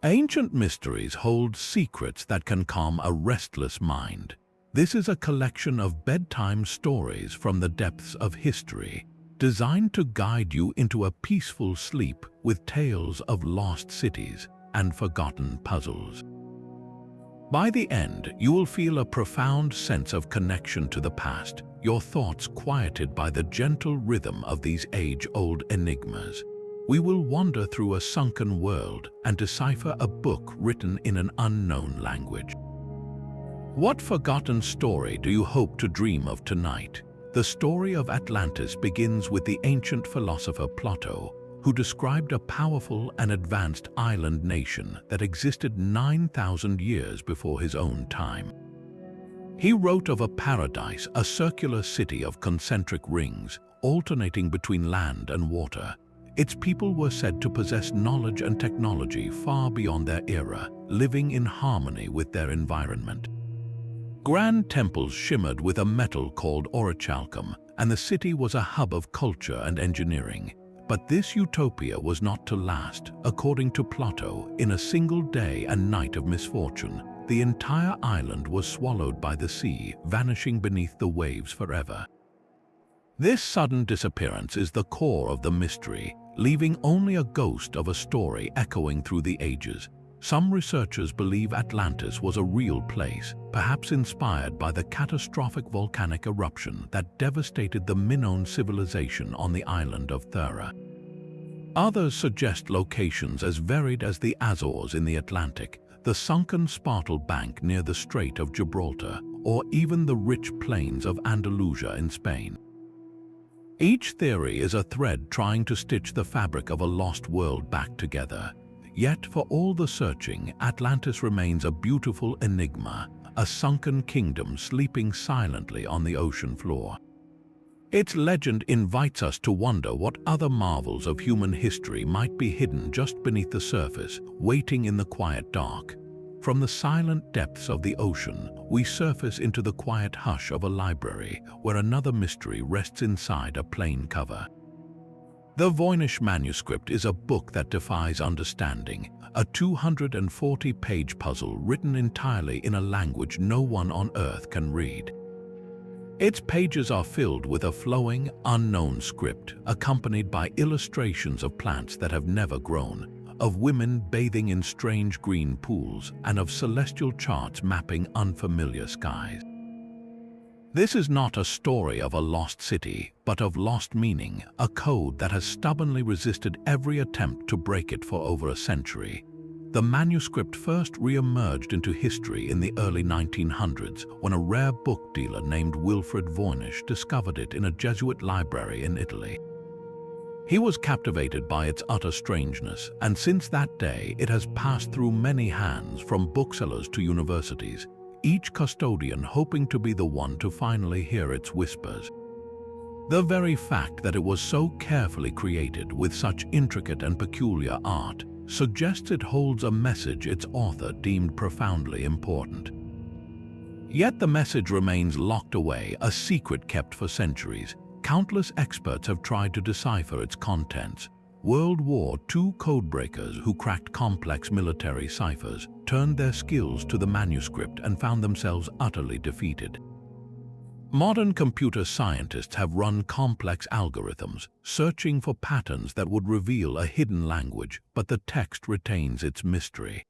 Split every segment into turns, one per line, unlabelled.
Ancient mysteries hold secrets that can calm a restless mind. This is a collection of bedtime stories from the depths of history, designed to guide you into a peaceful sleep with tales of lost cities and forgotten puzzles. By the end, you will feel a profound sense of connection to the past, your thoughts quieted by the gentle rhythm of these age-old enigmas. We will wander through a sunken world and decipher a book written in an unknown language. What forgotten story do you hope to dream of tonight? The story of Atlantis begins with the ancient philosopher Plato, who described a powerful and advanced island nation that existed 9,000 years before his own time. He wrote of a paradise, a circular city of concentric rings, alternating between land and water. Its people were said to possess knowledge and technology far beyond their era, living in harmony with their environment. Grand temples shimmered with a metal called orichalcum, and the city was a hub of culture and engineering. But this utopia was not to last. According to Plato, in a single day and night of misfortune, the entire island was swallowed by the sea, vanishing beneath the waves forever. This sudden disappearance is the core of the mystery, leaving only a ghost of a story echoing through the ages. Some researchers believe Atlantis was a real place, perhaps inspired by the catastrophic volcanic eruption that devastated the Minoan civilization on the island of Thera. Others suggest locations as varied as the Azores in the Atlantic, the sunken Spartel Bank near the Strait of Gibraltar, or even the rich plains of Andalusia in Spain. Each theory is a thread trying to stitch the fabric of a lost world back together. Yet, for all the searching, Atlantis remains a beautiful enigma, a sunken kingdom sleeping silently on the ocean floor. Its legend invites us to wonder what other marvels of human history might be hidden just beneath the surface, waiting in the quiet dark. From the silent depths of the ocean, we surface into the quiet hush of a library where another mystery rests inside a plain cover. The Voynich manuscript is a book that defies understanding, a 240-page puzzle written entirely in a language no one on Earth can read. Its pages are filled with a flowing, unknown script, accompanied by illustrations of plants that have never grown, of women bathing in strange green pools, and of celestial charts mapping unfamiliar skies. This is not a story of a lost city, but of lost meaning, a code that has stubbornly resisted every attempt to break it for over a century. The manuscript first re-emerged into history in the early 1900s when a rare book dealer named Wilfred Voynich discovered it in a Jesuit library in Italy. He was captivated by its utter strangeness, and since that day it has passed through many hands, from booksellers to universities, each custodian hoping to be the one to finally hear its whispers. The very fact that it was so carefully created with such intricate and peculiar art suggests it holds a message its author deemed profoundly important. Yet the message remains locked away, a secret kept for centuries. Countless experts have tried to decipher its contents. World War II codebreakers who cracked complex military ciphers turned their skills to the manuscript and found themselves utterly defeated. Modern computer scientists have run complex algorithms, searching for patterns that would reveal a hidden language, but the text retains its mystery.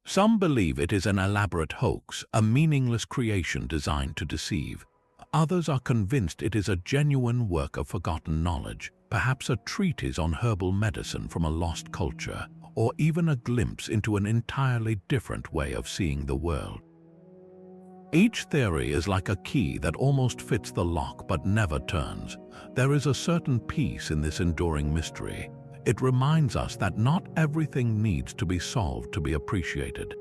Some believe it is an elaborate hoax, a meaningless creation designed to deceive. Others are convinced it is a genuine work of forgotten knowledge, perhaps a treatise on herbal medicine from a lost culture, or even a glimpse into an entirely different way of seeing the world. Each theory is like a key that almost fits the lock but never turns. There is a certain peace in this enduring mystery. It reminds us that not everything needs to be solved to be appreciated.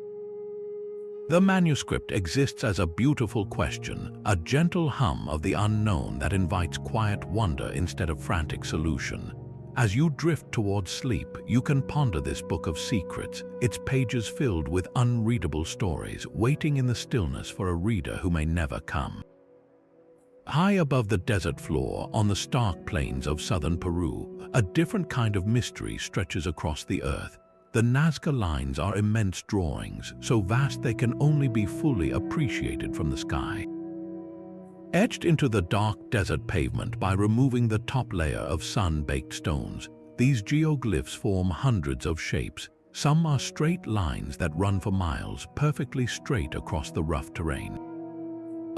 The manuscript exists as a beautiful question, a gentle hum of the unknown that invites quiet wonder instead of frantic solution. As you drift towards sleep, you can ponder this book of secrets, its pages filled with unreadable stories, waiting in the stillness for a reader who may never come. High above the desert floor, on the stark plains of southern Peru, a different kind of mystery stretches across the earth. The Nazca lines are immense drawings, so vast they can only be fully appreciated from the sky. Etched into the dark desert pavement by removing the top layer of sun-baked stones, these geoglyphs form hundreds of shapes. Some are straight lines that run for miles, perfectly straight across the rough terrain.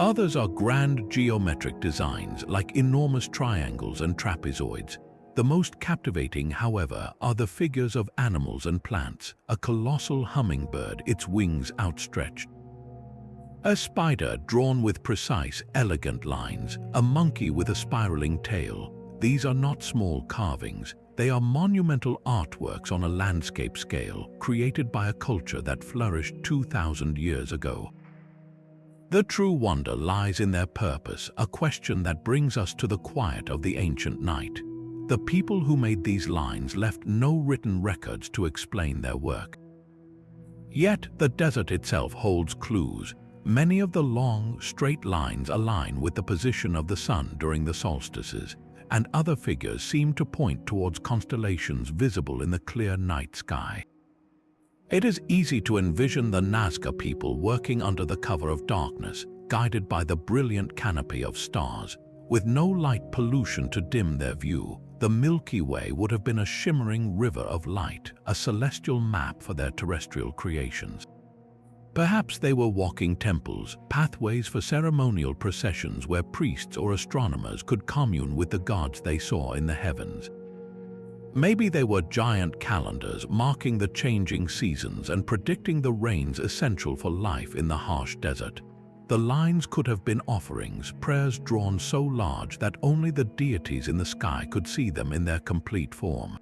Others are grand geometric designs like enormous triangles and trapezoids. The most captivating, however, are the figures of animals and plants, a colossal hummingbird, its wings outstretched, a spider drawn with precise, elegant lines, a monkey with a spiraling tail. These are not small carvings. They are monumental artworks on a landscape scale, created by a culture that flourished 2,000 years ago. The true wonder lies in their purpose, a question that brings us to the quiet of the ancient night. The people who made these lines left no written records to explain their work. Yet the desert itself holds clues. Many of the long, straight lines align with the position of the sun during the solstices, and other figures seem to point towards constellations visible in the clear night sky. It is easy to envision the Nazca people working under the cover of darkness, guided by the brilliant canopy of stars. With no light pollution to dim their view, the Milky Way would have been a shimmering river of light, a celestial map for their terrestrial creations. Perhaps they were walking temples, pathways for ceremonial processions where priests or astronomers could commune with the gods they saw in the heavens. Maybe they were giant calendars marking the changing seasons and predicting the rains essential for life in the harsh desert. The lines could have been offerings, prayers drawn so large that only the deities in the sky could see them in their complete form.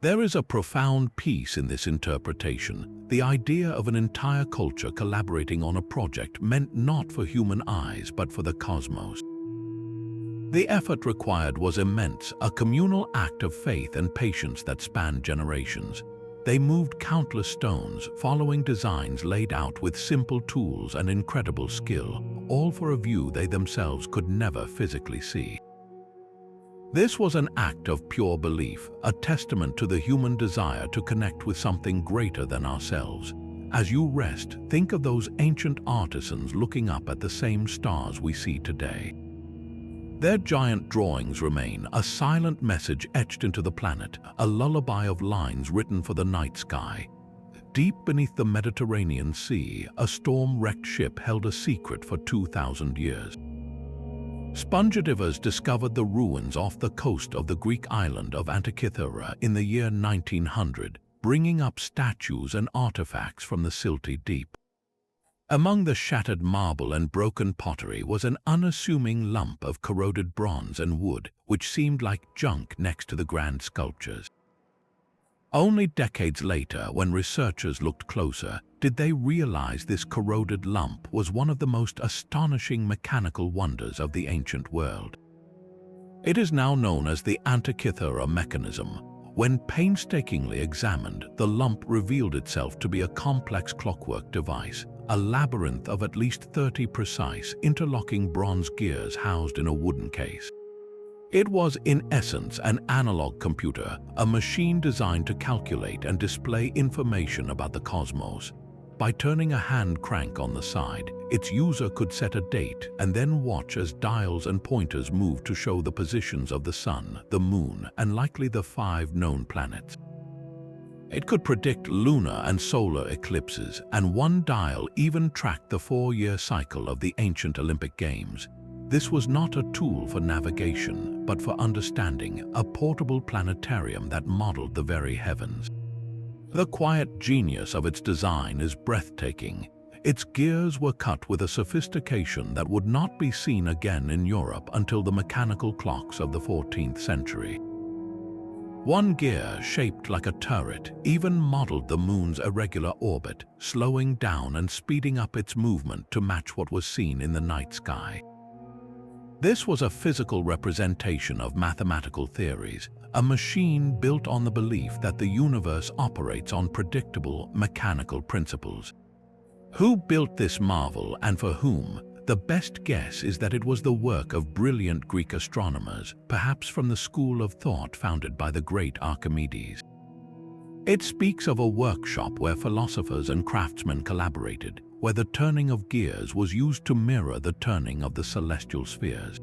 There is a profound peace in this interpretation, the idea of an entire culture collaborating on a project meant not for human eyes but for the cosmos. The effort required was immense, a communal act of faith and patience that spanned generations. They moved countless stones, following designs laid out with simple tools and incredible skill, all for a view they themselves could never physically see. This was an act of pure belief, a testament to the human desire to connect with something greater than ourselves. As you rest, think of those ancient artisans looking up at the same stars we see today. Their giant drawings remain, a silent message etched into the planet, a lullaby of lines written for the night sky. Deep beneath the Mediterranean Sea, a storm-wrecked ship held a secret for 2,000 years. Spongedivers discovered the ruins off the coast of the Greek island of Antikythera in the year 1900, bringing up statues and artifacts from the silty deep. Among the shattered marble and broken pottery was an unassuming lump of corroded bronze and wood, which seemed like junk next to the grand sculptures. Only decades later, when researchers looked closer, did they realize this corroded lump was one of the most astonishing mechanical wonders of the ancient world. It is now known as the Antikythera mechanism. When painstakingly examined, the lump revealed itself to be a complex clockwork device, a labyrinth of at least 30 precise, interlocking bronze gears housed in a wooden case. It was, in essence, an analog computer, a machine designed to calculate and display information about the cosmos. By turning a hand crank on the side, its user could set a date and then watch as dials and pointers moved to show the positions of the sun, the moon, and likely the 5 known planets. It could predict lunar and solar eclipses, and one dial even tracked the 4-year cycle of the ancient Olympic Games. This was not a tool for navigation, but for understanding, a portable planetarium that modeled the very heavens. The quiet genius of its design is breathtaking. Its gears were cut with a sophistication that would not be seen again in Europe until the mechanical clocks of the 14th century. One gear, shaped like a turret, even modeled the moon's irregular orbit, slowing down and speeding up its movement to match what was seen in the night sky. This was a physical representation of mathematical theories, a machine built on the belief that the universe operates on predictable, mechanical principles. Who built this marvel and for whom? The best guess is that it was the work of brilliant Greek astronomers, perhaps from the school of thought founded by the great Archimedes. It speaks of a workshop where philosophers and craftsmen collaborated, where the turning of gears was used to mirror the turning of the celestial spheres.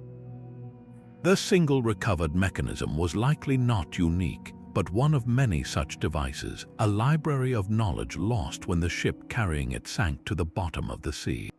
The single recovered mechanism was likely not unique, but one of many such devices, a library of knowledge lost when the ship carrying it sank to the bottom of the sea.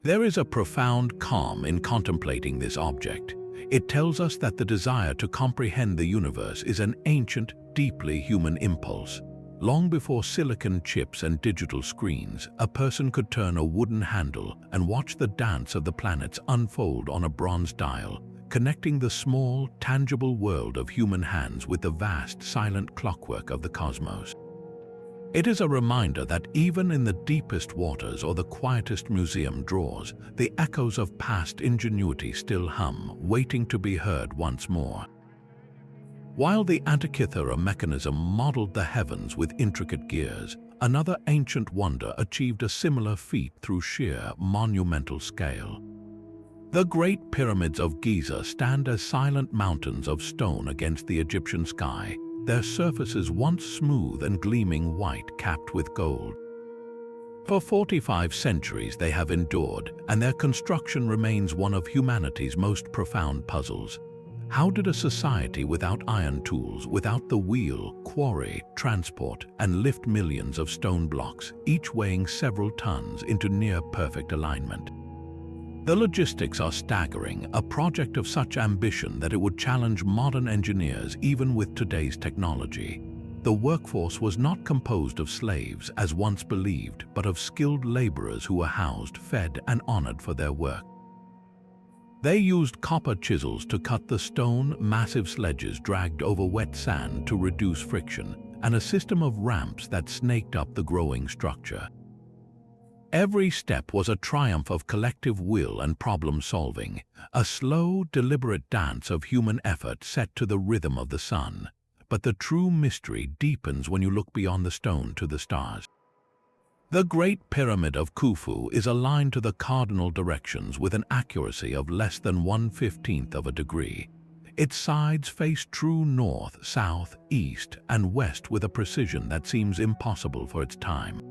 There is a profound calm in contemplating this object. It tells us that the desire to comprehend the universe is an ancient, deeply human impulse. Long before silicon chips and digital screens, a person could turn a wooden handle and watch the dance of the planets unfold on a bronze dial, connecting the small, tangible world of human hands with the vast, silent clockwork of the cosmos. It is a reminder that even in the deepest waters or the quietest museum drawers, the echoes of past ingenuity still hum, waiting to be heard once more. While the Antikythera mechanism modeled the heavens with intricate gears, another ancient wonder achieved a similar feat through sheer, monumental scale. The Great Pyramids of Giza stand as silent mountains of stone against the Egyptian sky, their surfaces once smooth and gleaming white capped with gold. For 45 centuries they have endured, and their construction remains one of humanity's most profound puzzles. How did a society without iron tools, without the wheel, quarry, transport, and lift millions of stone blocks, each weighing several tons, into near-perfect alignment? The logistics are staggering, a project of such ambition that it would challenge modern engineers even with today's technology. The workforce was not composed of slaves, as once believed, but of skilled laborers who were housed, fed, and honored for their work. They used copper chisels to cut the stone, massive sledges dragged over wet sand to reduce friction, and a system of ramps that snaked up the growing structure. Every step was a triumph of collective will and problem-solving, a slow, deliberate dance of human effort set to the rhythm of the sun. But the true mystery deepens when you look beyond the stone to the stars. The Great Pyramid of Khufu is aligned to the cardinal directions with an accuracy of less than 1/15 of a degree. Its sides face true north, south, east, and west with a precision that seems impossible for its time.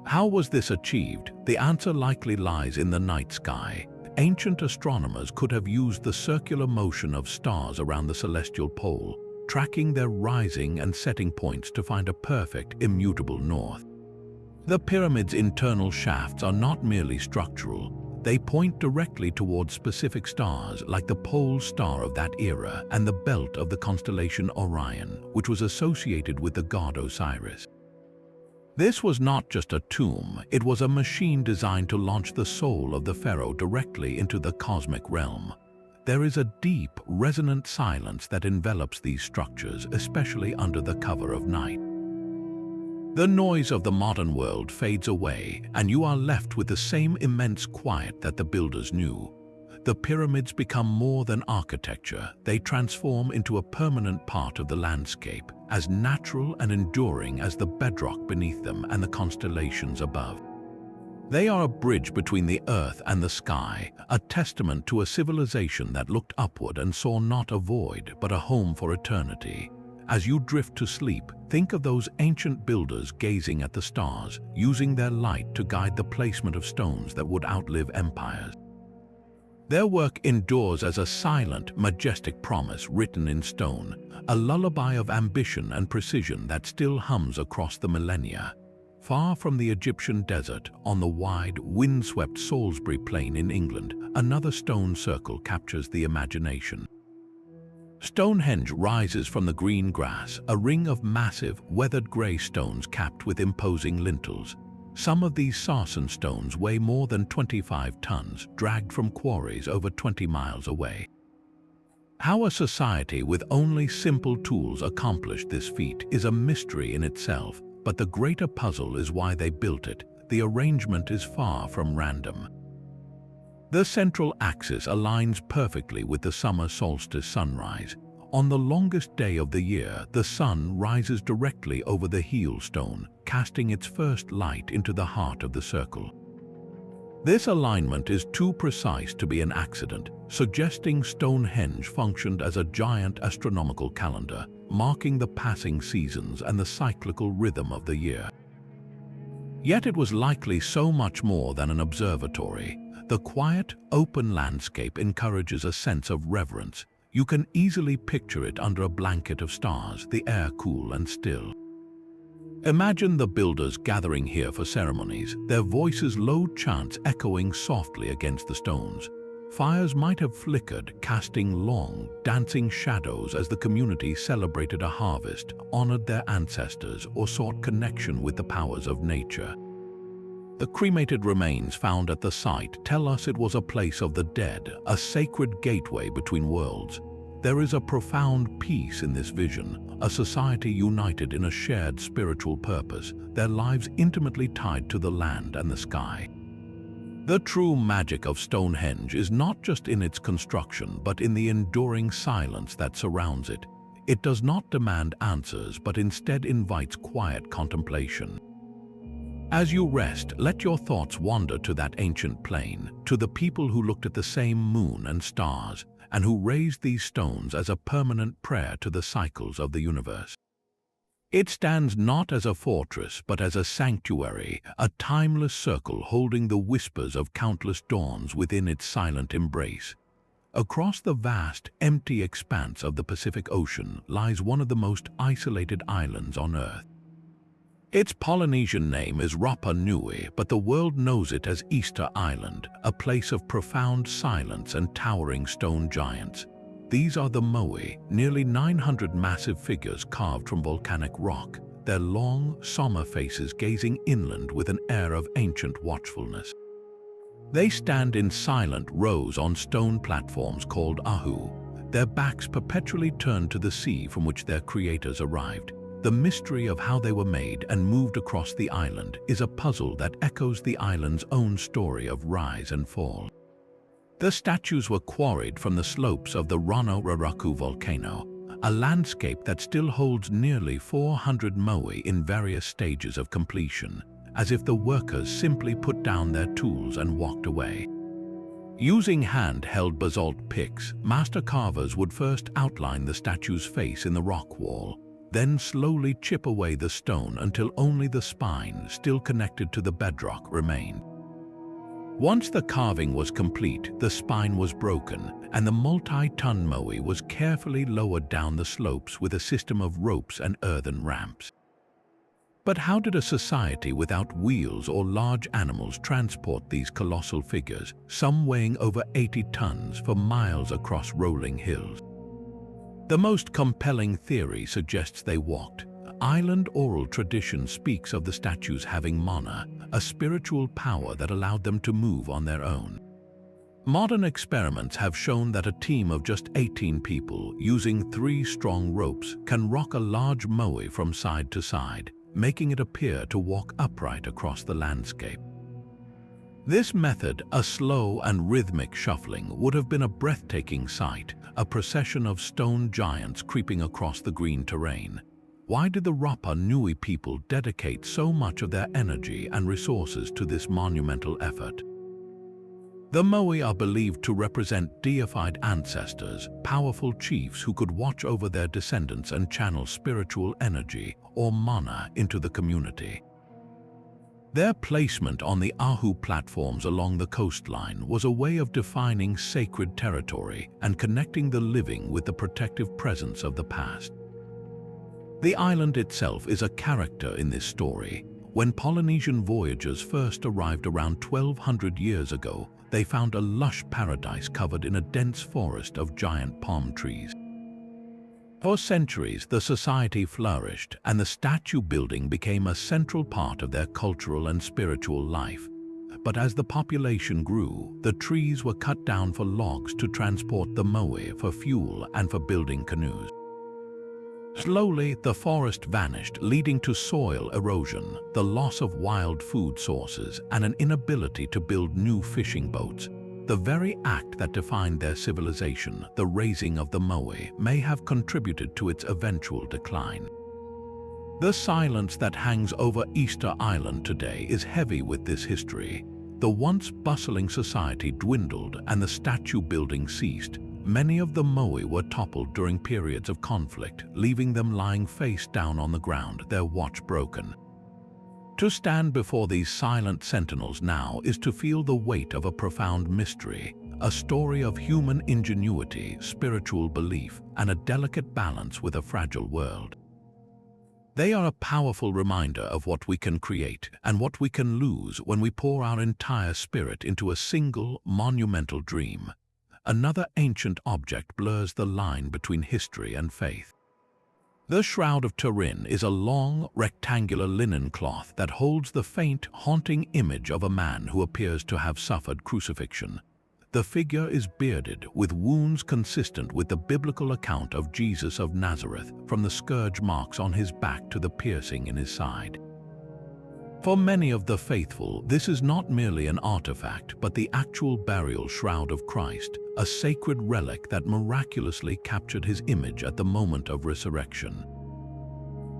How was this achieved? The answer likely lies in the night sky. Ancient astronomers could have used the circular motion of stars around the celestial pole, tracking their rising and setting points to find a perfect, immutable north. The pyramid's internal shafts are not merely structural. They point directly towards specific stars like the pole star of that era and the belt of the constellation Orion, which was associated with the god Osiris. This was not just a tomb, it was a machine designed to launch the soul of the pharaoh directly into the cosmic realm. There is a deep, resonant silence that envelops these structures, especially under the cover of night. The noise of the modern world fades away, and you are left with the same immense quiet that the builders knew. The pyramids become more than architecture, they transform into a permanent part of the landscape, as natural and enduring as the bedrock beneath them and the constellations above. They are a bridge between the earth and the sky, a testament to a civilization that looked upward and saw not a void, but a home for eternity. As you drift to sleep, think of those ancient builders gazing at the stars, using their light to guide the placement of stones that would outlive empires. Their work endures as a silent, majestic promise written in stone, a lullaby of ambition and precision that still hums across the millennia. Far from the Egyptian desert, on the wide, wind-swept Salisbury Plain in England, another stone circle captures the imagination. Stonehenge rises from the green grass, a ring of massive, weathered grey stones capped with imposing lintels. Some of these sarsen stones weigh more than 25 tons, dragged from quarries over 20 miles away. How a society with only simple tools accomplished this feat is a mystery in itself, but the greater puzzle is why they built it. The arrangement is far from random. The central axis aligns perfectly with the summer solstice sunrise. On the longest day of the year, the sun rises directly over the heel stone, casting its first light into the heart of the circle. This alignment is too precise to be an accident, suggesting Stonehenge functioned as a giant astronomical calendar, marking the passing seasons and the cyclical rhythm of the year. Yet it was likely so much more than an observatory. The quiet, open landscape encourages a sense of reverence. You can easily picture it under a blanket of stars, the air cool and still. Imagine the builders gathering here for ceremonies, their voices' low chants echoing softly against the stones. Fires might have flickered, casting long, dancing shadows as the community celebrated a harvest, honored their ancestors, or sought connection with the powers of nature. The cremated remains found at the site tell us it was a place of the dead, a sacred gateway between worlds. There is a profound peace in this vision, a society united in a shared spiritual purpose, their lives intimately tied to the land and the sky. The true magic of Stonehenge is not just in its construction, but in the enduring silence that surrounds it. It does not demand answers, but instead invites quiet contemplation. As you rest, let your thoughts wander to that ancient plain, to the people who looked at the same moon and stars, and who raised these stones as a permanent prayer to the cycles of the universe. It stands not as a fortress, but as a sanctuary, a timeless circle holding the whispers of countless dawns within its silent embrace. Across the vast, empty expanse of the Pacific Ocean lies one of the most isolated islands on Earth. Its Polynesian name is Rapa Nui, but the world knows it as Easter Island, a place of profound silence and towering stone giants. These are the Moai, nearly 900 massive figures carved from volcanic rock, their long, somber faces gazing inland with an air of ancient watchfulness. They stand in silent rows on stone platforms called ahu, their backs perpetually turned to the sea from which their creators arrived. The mystery of how they were made and moved across the island is a puzzle that echoes the island's own story of rise and fall. The statues were quarried from the slopes of the Rano Raraku volcano, a landscape that still holds nearly 400 moai in various stages of completion, as if the workers simply put down their tools and walked away. Using hand-held basalt picks, master carvers would first outline the statue's face in the rock wall, then slowly chip away the stone until only the spine, still connected to the bedrock, remained. Once the carving was complete, the spine was broken, and the multi-ton moai was carefully lowered down the slopes with a system of ropes and earthen ramps. But how did a society without wheels or large animals transport these colossal figures, some weighing over 80 tons, for miles across rolling hills? The most compelling theory suggests they walked. Island oral tradition speaks of the statues having mana, a spiritual power that allowed them to move on their own. Modern experiments have shown that a team of just 18 people, using 3 strong ropes, can rock a large moai from side to side, making it appear to walk upright across the landscape. This method, a slow and rhythmic shuffling, would have been a breathtaking sight, a procession of stone giants creeping across the green terrain. Why did the Rapa Nui people dedicate so much of their energy and resources to this monumental effort? The moai are believed to represent deified ancestors, powerful chiefs who could watch over their descendants and channel spiritual energy, or mana, into the community. Their placement on the ahu platforms along the coastline was a way of defining sacred territory and connecting the living with the protective presence of the past. The island itself is a character in this story. When Polynesian voyagers first arrived around 1200 years ago, they found a lush paradise covered in a dense forest of giant palm trees. For centuries, the society flourished, and the statue building became a central part of their cultural and spiritual life. But as the population grew, the trees were cut down for logs to transport the moai, for fuel, and for building canoes. Slowly, the forest vanished, leading to soil erosion, the loss of wild food sources, and an inability to build new fishing boats. The very act that defined their civilization, the raising of the moai, may have contributed to its eventual decline. The silence that hangs over Easter Island today is heavy with this history. The once bustling society dwindled and the statue building ceased, many of the moai were toppled during periods of conflict, leaving them lying face down on the ground, their watch broken. To stand before these silent sentinels now is to feel the weight of a profound mystery, a story of human ingenuity, spiritual belief, and a delicate balance with a fragile world. They are a powerful reminder of what we can create and what we can lose when we pour our entire spirit into a single, monumental dream. Another ancient object blurs the line between history and faith. The Shroud of Turin is a long, rectangular linen cloth that holds the faint, haunting image of a man who appears to have suffered crucifixion. The figure is bearded, with wounds consistent with the biblical account of Jesus of Nazareth, from the scourge marks on his back to the piercing in his side. For many of the faithful, this is not merely an artifact, but the actual burial shroud of Christ, a sacred relic that miraculously captured his image at the moment of resurrection.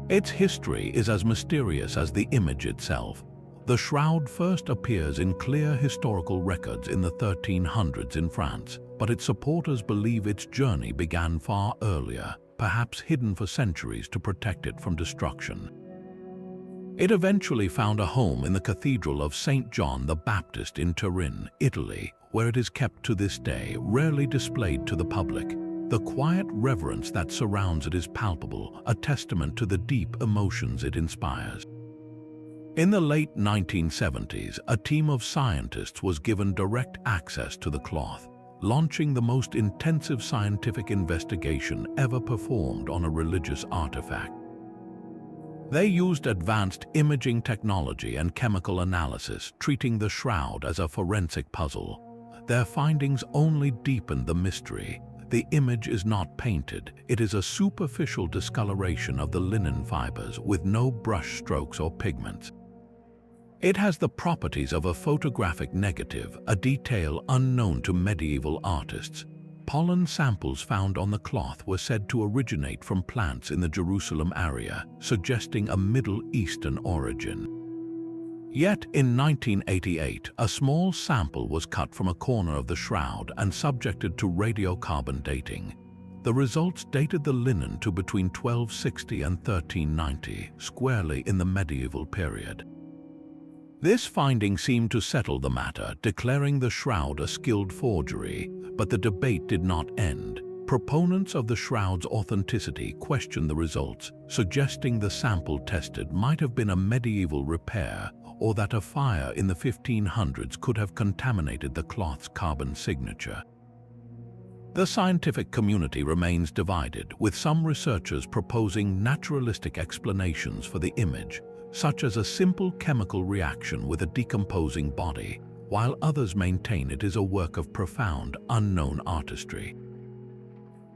Its history is as mysterious as the image itself. The shroud first appears in clear historical records in the 1300s in France, but its supporters believe its journey began far earlier, perhaps hidden for centuries to protect it from destruction. It eventually found a home in the Cathedral of St. John the Baptist in Turin, Italy, where it is kept to this day, rarely displayed to the public. The quiet reverence that surrounds it is palpable, a testament to the deep emotions it inspires. In the late 1970s, a team of scientists was given direct access to the cloth, launching the most intensive scientific investigation ever performed on a religious artifact. They used advanced imaging technology and chemical analysis, treating the shroud as a forensic puzzle. Their findings only deepened the mystery. The image is not painted, it is a superficial discoloration of the linen fibers with no brush strokes or pigments. It has the properties of a photographic negative, a detail unknown to medieval artists. Pollen samples found on the cloth were said to originate from plants in the Jerusalem area, suggesting a Middle Eastern origin. Yet, in 1988, a small sample was cut from a corner of the shroud and subjected to radiocarbon dating. The results dated the linen to between 1260 and 1390, squarely in the medieval period. This finding seemed to settle the matter, declaring the shroud a skilled forgery, but the debate did not end. Proponents of the shroud's authenticity questioned the results, suggesting the sample tested might have been a medieval repair or that a fire in the 1500s could have contaminated the cloth's carbon signature. The scientific community remains divided, with some researchers proposing naturalistic explanations for the image, such as a simple chemical reaction with a decomposing body, while others maintain it is a work of profound, unknown artistry.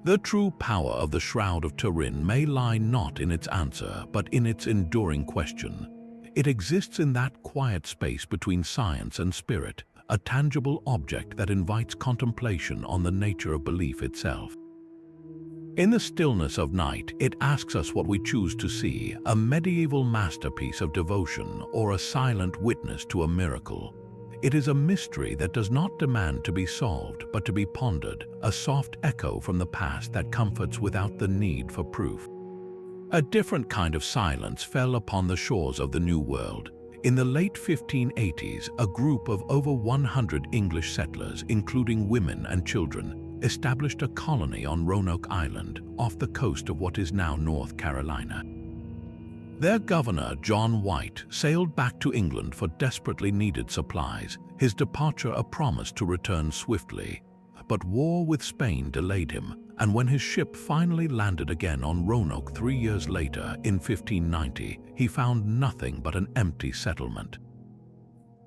The true power of the Shroud of Turin may lie not in its answer, but in its enduring question. It exists in that quiet space between science and spirit, a tangible object that invites contemplation on the nature of belief itself. In the stillness of night, it asks us what we choose to see, a medieval masterpiece of devotion or a silent witness to a miracle. It is a mystery that does not demand to be solved, but to be pondered, a soft echo from the past that comforts without the need for proof. A different kind of silence fell upon the shores of the New World. In the late 1580s, a group of over 100 English settlers, including women and children, established a colony on Roanoke Island, off the coast of what is now North Carolina. Their governor, John White, sailed back to England for desperately needed supplies, his departure a promise to return swiftly. But war with Spain delayed him, and when his ship finally landed again on Roanoke 3 years later, in 1590, he found nothing but an empty settlement.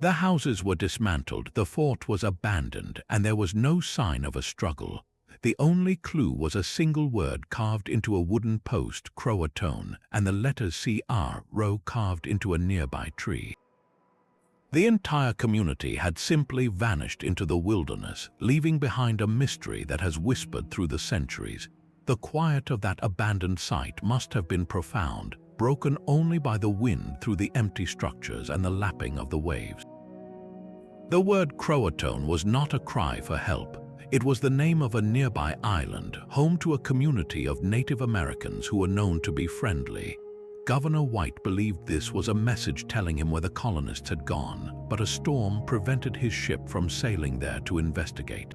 The houses were dismantled, the fort was abandoned, and there was no sign of a struggle. The only clue was a single word carved into a wooden post, Croatoan, and the letters CR carved into a nearby tree. The entire community had simply vanished into the wilderness, leaving behind a mystery that has whispered through the centuries. The quiet of that abandoned site must have been profound, broken only by the wind through the empty structures and the lapping of the waves. The word Croatoan was not a cry for help. It was the name of a nearby island, home to a community of Native Americans who were known to be friendly. Governor White believed this was a message telling him where the colonists had gone, but a storm prevented his ship from sailing there to investigate.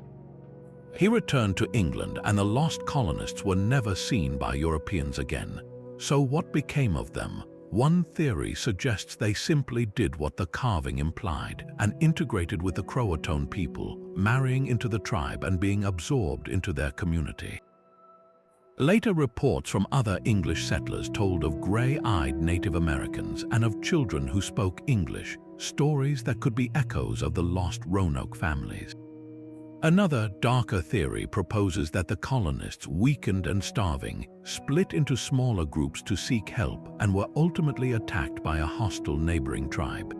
He returned to England, and the lost colonists were never seen by Europeans again. So what became of them? One theory suggests they simply did what the carving implied and integrated with the Croatoan people, marrying into the tribe and being absorbed into their community. Later reports from other English settlers told of gray-eyed Native Americans and of children who spoke English, stories that could be echoes of the lost Roanoke families. Another, darker theory proposes that the colonists, weakened and starving, split into smaller groups to seek help and were ultimately attacked by a hostile neighboring tribe.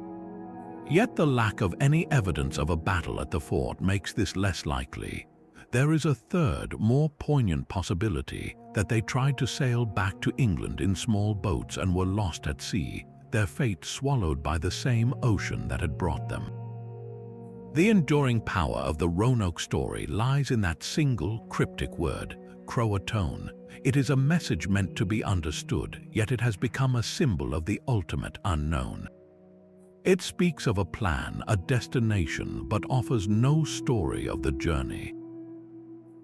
Yet the lack of any evidence of a battle at the fort makes this less likely. There is a third, more poignant possibility that they tried to sail back to England in small boats and were lost at sea, their fate swallowed by the same ocean that had brought them. The enduring power of the Roanoke story lies in that single, cryptic word, Croatoan. It is a message meant to be understood, yet it has become a symbol of the ultimate unknown. It speaks of a plan, a destination, but offers no story of the journey.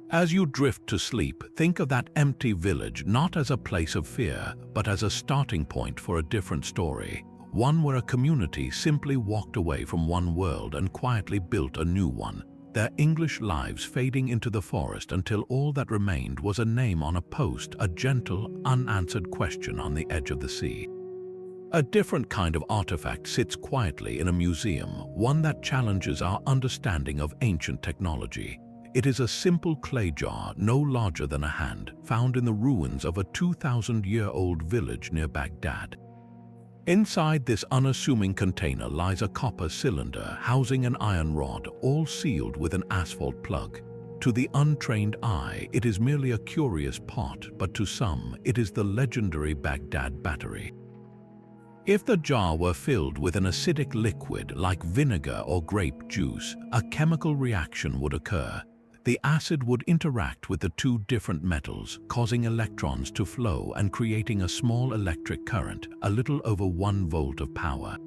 As you drift to sleep, think of that empty village not as a place of fear, but as a starting point for a different story. One where a community simply walked away from one world and quietly built a new one, their English lives fading into the forest until all that remained was a name on a post, a gentle, unanswered question on the edge of the sea. A different kind of artifact sits quietly in a museum, one that challenges our understanding of ancient technology. It is a simple clay jar, no larger than a hand, found in the ruins of a 2,000-year-old village near Baghdad. Inside this unassuming container lies a copper cylinder housing an iron rod, all sealed with an asphalt plug. To the untrained eye, it is merely a curious pot, but to some, it is the legendary Baghdad battery. If the jar were filled with an acidic liquid like vinegar or grape juice, a chemical reaction would occur. The acid would interact with the two different metals, causing electrons to flow and creating a small electric current, a little over 1 volt of power.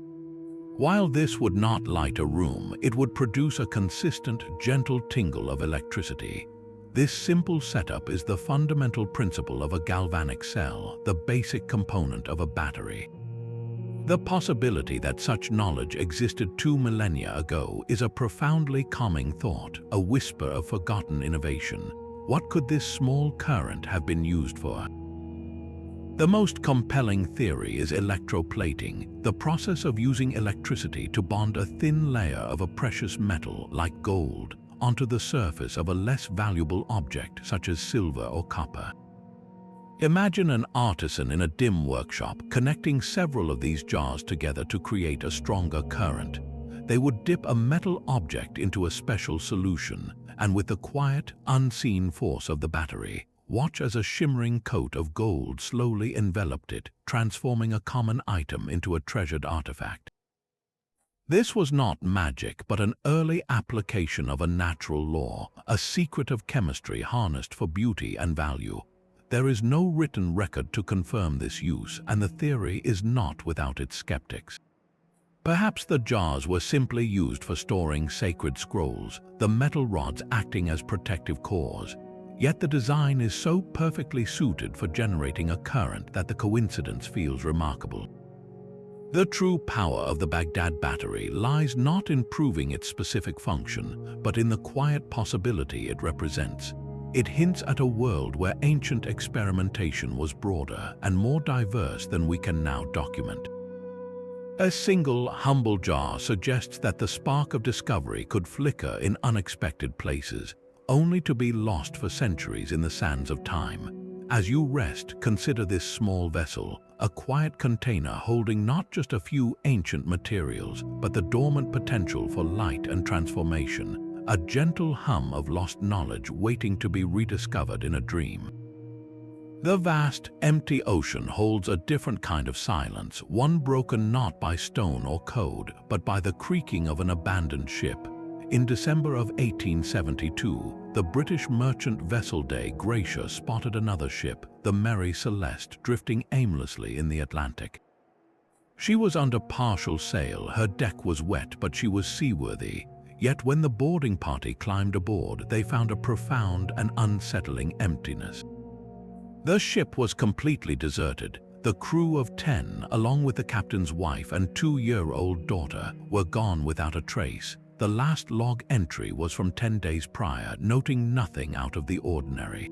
While this would not light a room, it would produce a consistent, gentle tingle of electricity. This simple setup is the fundamental principle of a galvanic cell, the basic component of a battery. The possibility that such knowledge existed 2 millennia ago is a profoundly calming thought, a whisper of forgotten innovation. What could this small current have been used for? The most compelling theory is electroplating, the process of using electricity to bond a thin layer of a precious metal, like gold, onto the surface of a less valuable object such as silver or copper. Imagine an artisan in a dim workshop connecting several of these jars together to create a stronger current. They would dip a metal object into a special solution, and with the quiet, unseen force of the battery, watch as a shimmering coat of gold slowly enveloped it, transforming a common item into a treasured artifact. This was not magic, but an early application of a natural law, a secret of chemistry harnessed for beauty and value. There is no written record to confirm this use, and the theory is not without its skeptics. Perhaps the jars were simply used for storing sacred scrolls, the metal rods acting as protective cores. Yet the design is so perfectly suited for generating a current that the coincidence feels remarkable. The true power of the Baghdad battery lies not in proving its specific function, but in the quiet possibility it represents. It hints at a world where ancient experimentation was broader and more diverse than we can now document. A single, humble jar suggests that the spark of discovery could flicker in unexpected places, only to be lost for centuries in the sands of time. As you rest, consider this small vessel, a quiet container holding not just a few ancient materials, but the dormant potential for light and transformation. A gentle hum of lost knowledge waiting to be rediscovered in a dream. The vast, empty ocean holds a different kind of silence, one broken not by stone or code, but by the creaking of an abandoned ship. In December of 1872, the British merchant vessel de Gracia spotted another ship, the Mary Celeste, drifting aimlessly in the Atlantic. She was under partial sail, her deck was wet, but she was seaworthy. Yet when the boarding party climbed aboard, they found a profound and unsettling emptiness. The ship was completely deserted. The crew of 10, along with the captain's wife and 2-year-old daughter, were gone without a trace. The last log entry was from 10 days prior, noting nothing out of the ordinary.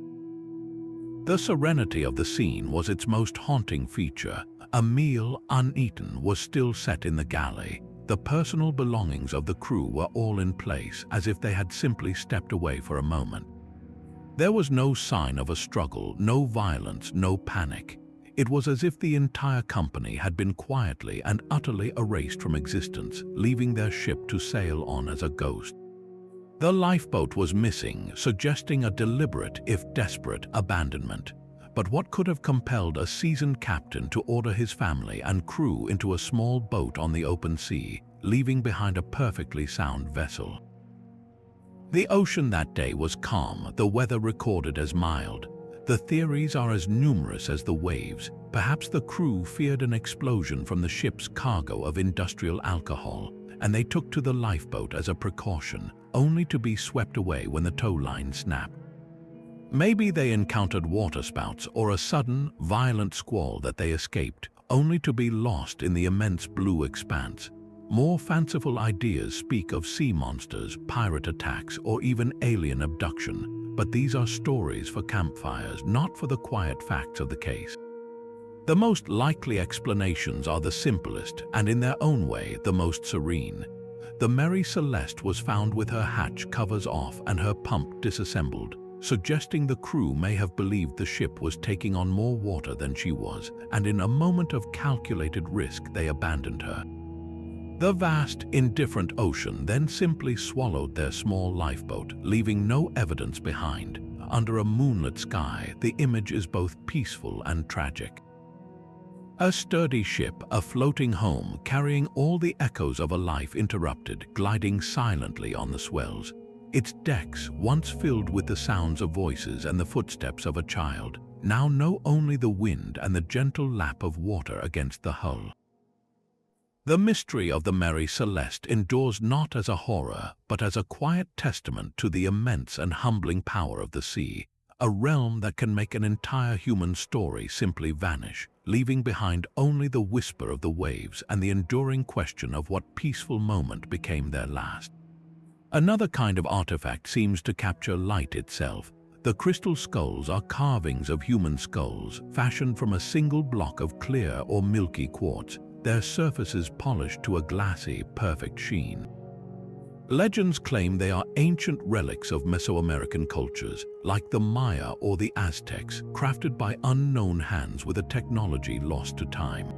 The serenity of the scene was its most haunting feature. A meal, uneaten, was still set in the galley. The personal belongings of the crew were all in place, as if they had simply stepped away for a moment. There was no sign of a struggle, no violence, no panic. It was as if the entire company had been quietly and utterly erased from existence, leaving their ship to sail on as a ghost. The lifeboat was missing, suggesting a deliberate, if desperate, abandonment. But what could have compelled a seasoned captain to order his family and crew into a small boat on the open sea, leaving behind a perfectly sound vessel? The ocean that day was calm, the weather recorded as mild. The theories are as numerous as the waves. Perhaps the crew feared an explosion from the ship's cargo of industrial alcohol, and they took to the lifeboat as a precaution, only to be swept away when the tow line snapped. Maybe they encountered waterspouts or a sudden, violent squall that they escaped, only to be lost in the immense blue expanse. More fanciful ideas speak of sea monsters, pirate attacks, or even alien abduction. But these are stories for campfires, not for the quiet facts of the case. The most likely explanations are the simplest and, in their own way, the most serene. The Mary Celeste was found with her hatch covers off and her pump disassembled, suggesting the crew may have believed the ship was taking on more water than she was, and in a moment of calculated risk they abandoned her. The vast, indifferent ocean then simply swallowed their small lifeboat, leaving no evidence behind. Under a moonlit sky, the image is both peaceful and tragic. A sturdy ship, a floating home, carrying all the echoes of a life interrupted, gliding silently on the swells. Its decks, once filled with the sounds of voices and the footsteps of a child, now know only the wind and the gentle lap of water against the hull. The mystery of the Mary Celeste endures not as a horror, but as a quiet testament to the immense and humbling power of the sea, a realm that can make an entire human story simply vanish, leaving behind only the whisper of the waves and the enduring question of what peaceful moment became their last. Another kind of artifact seems to capture light itself. The crystal skulls are carvings of human skulls, fashioned from a single block of clear or milky quartz, their surfaces polished to a glassy, perfect sheen. Legends claim they are ancient relics of Mesoamerican cultures, like the Maya or the Aztecs, crafted by unknown hands with a technology lost to time.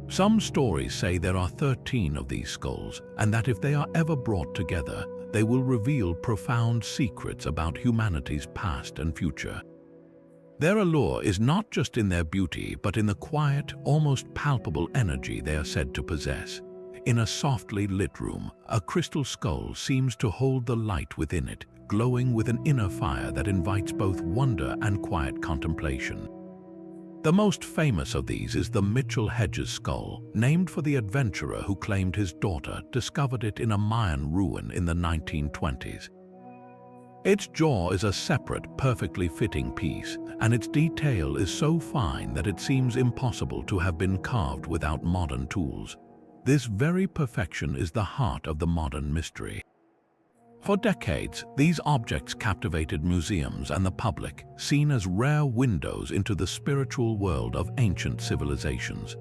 Some stories say there are 13 of these skulls, and that if they are ever brought together, they will reveal profound secrets about humanity's past and future. Their allure is not just in their beauty, but in the quiet, almost palpable energy they are said to possess. In a softly lit room, a crystal skull seems to hold the light within it, glowing with an inner fire that invites both wonder and quiet contemplation. The most famous of these is the Mitchell Hedges skull, named for the adventurer who claimed his daughter discovered it in a Mayan ruin in the 1920s. Its jaw is a separate, perfectly fitting piece, and its detail is so fine that it seems impossible to have been carved without modern tools. This very perfection is the heart of the modern mystery. For decades, these objects captivated museums and the public, seen as rare windows into the spiritual world of ancient civilizations.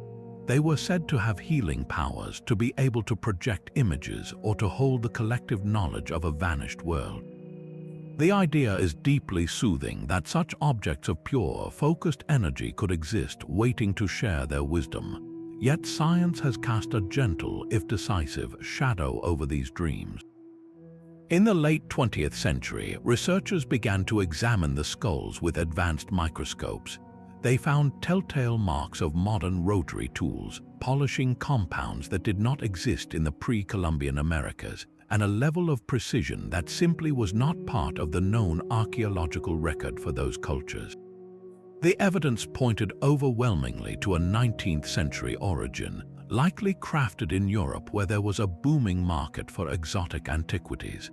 They were said to have healing powers, to be able to project images, or to hold the collective knowledge of a vanished world. The idea is deeply soothing that such objects of pure, focused energy could exist, waiting to share their wisdom. Yet science has cast a gentle, if decisive, shadow over these dreams. In the late 20th century, researchers began to examine the skulls with advanced microscopes. They found telltale marks of modern rotary tools, polishing compounds that did not exist in the pre-Columbian Americas, and a level of precision that simply was not part of the known archaeological record for those cultures. The evidence pointed overwhelmingly to a 19th century origin, likely crafted in Europe where there was a booming market for exotic antiquities.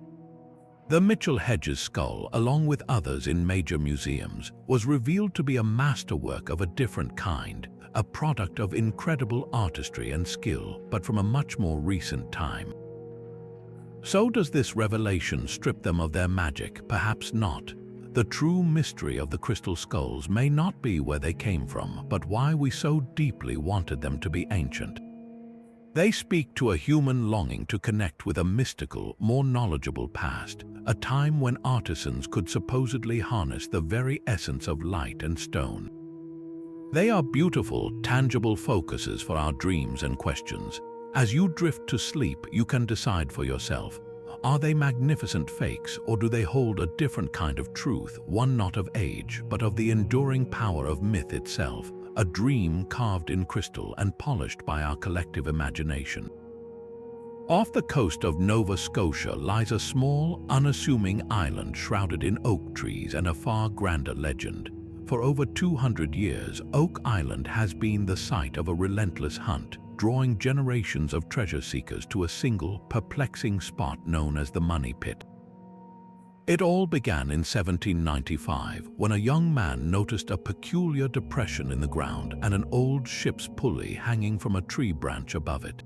The Mitchell-Hedges skull, along with others in major museums, was revealed to be a masterwork of a different kind, a product of incredible artistry and skill, but from a much more recent time. So does this revelation strip them of their magic? Perhaps not. The true mystery of the crystal skulls may not be where they came from, but why we so deeply wanted them to be ancient. They speak to a human longing to connect with a mystical, more knowledgeable past, a time when artisans could supposedly harness the very essence of light and stone. They are beautiful, tangible focuses for our dreams and questions. As you drift to sleep, you can decide for yourself. Are they magnificent fakes, or do they hold a different kind of truth, one not of age, but of the enduring power of myth itself? A dream carved in crystal and polished by our collective imagination. Off the coast of Nova Scotia lies a small, unassuming island shrouded in oak trees and a far grander legend. For over 200 years, Oak Island has been the site of a relentless hunt, drawing generations of treasure seekers to a single, perplexing spot known as the Money Pit. It all began in 1795, when a young man noticed a peculiar depression in the ground and an old ship's pulley hanging from a tree branch above it.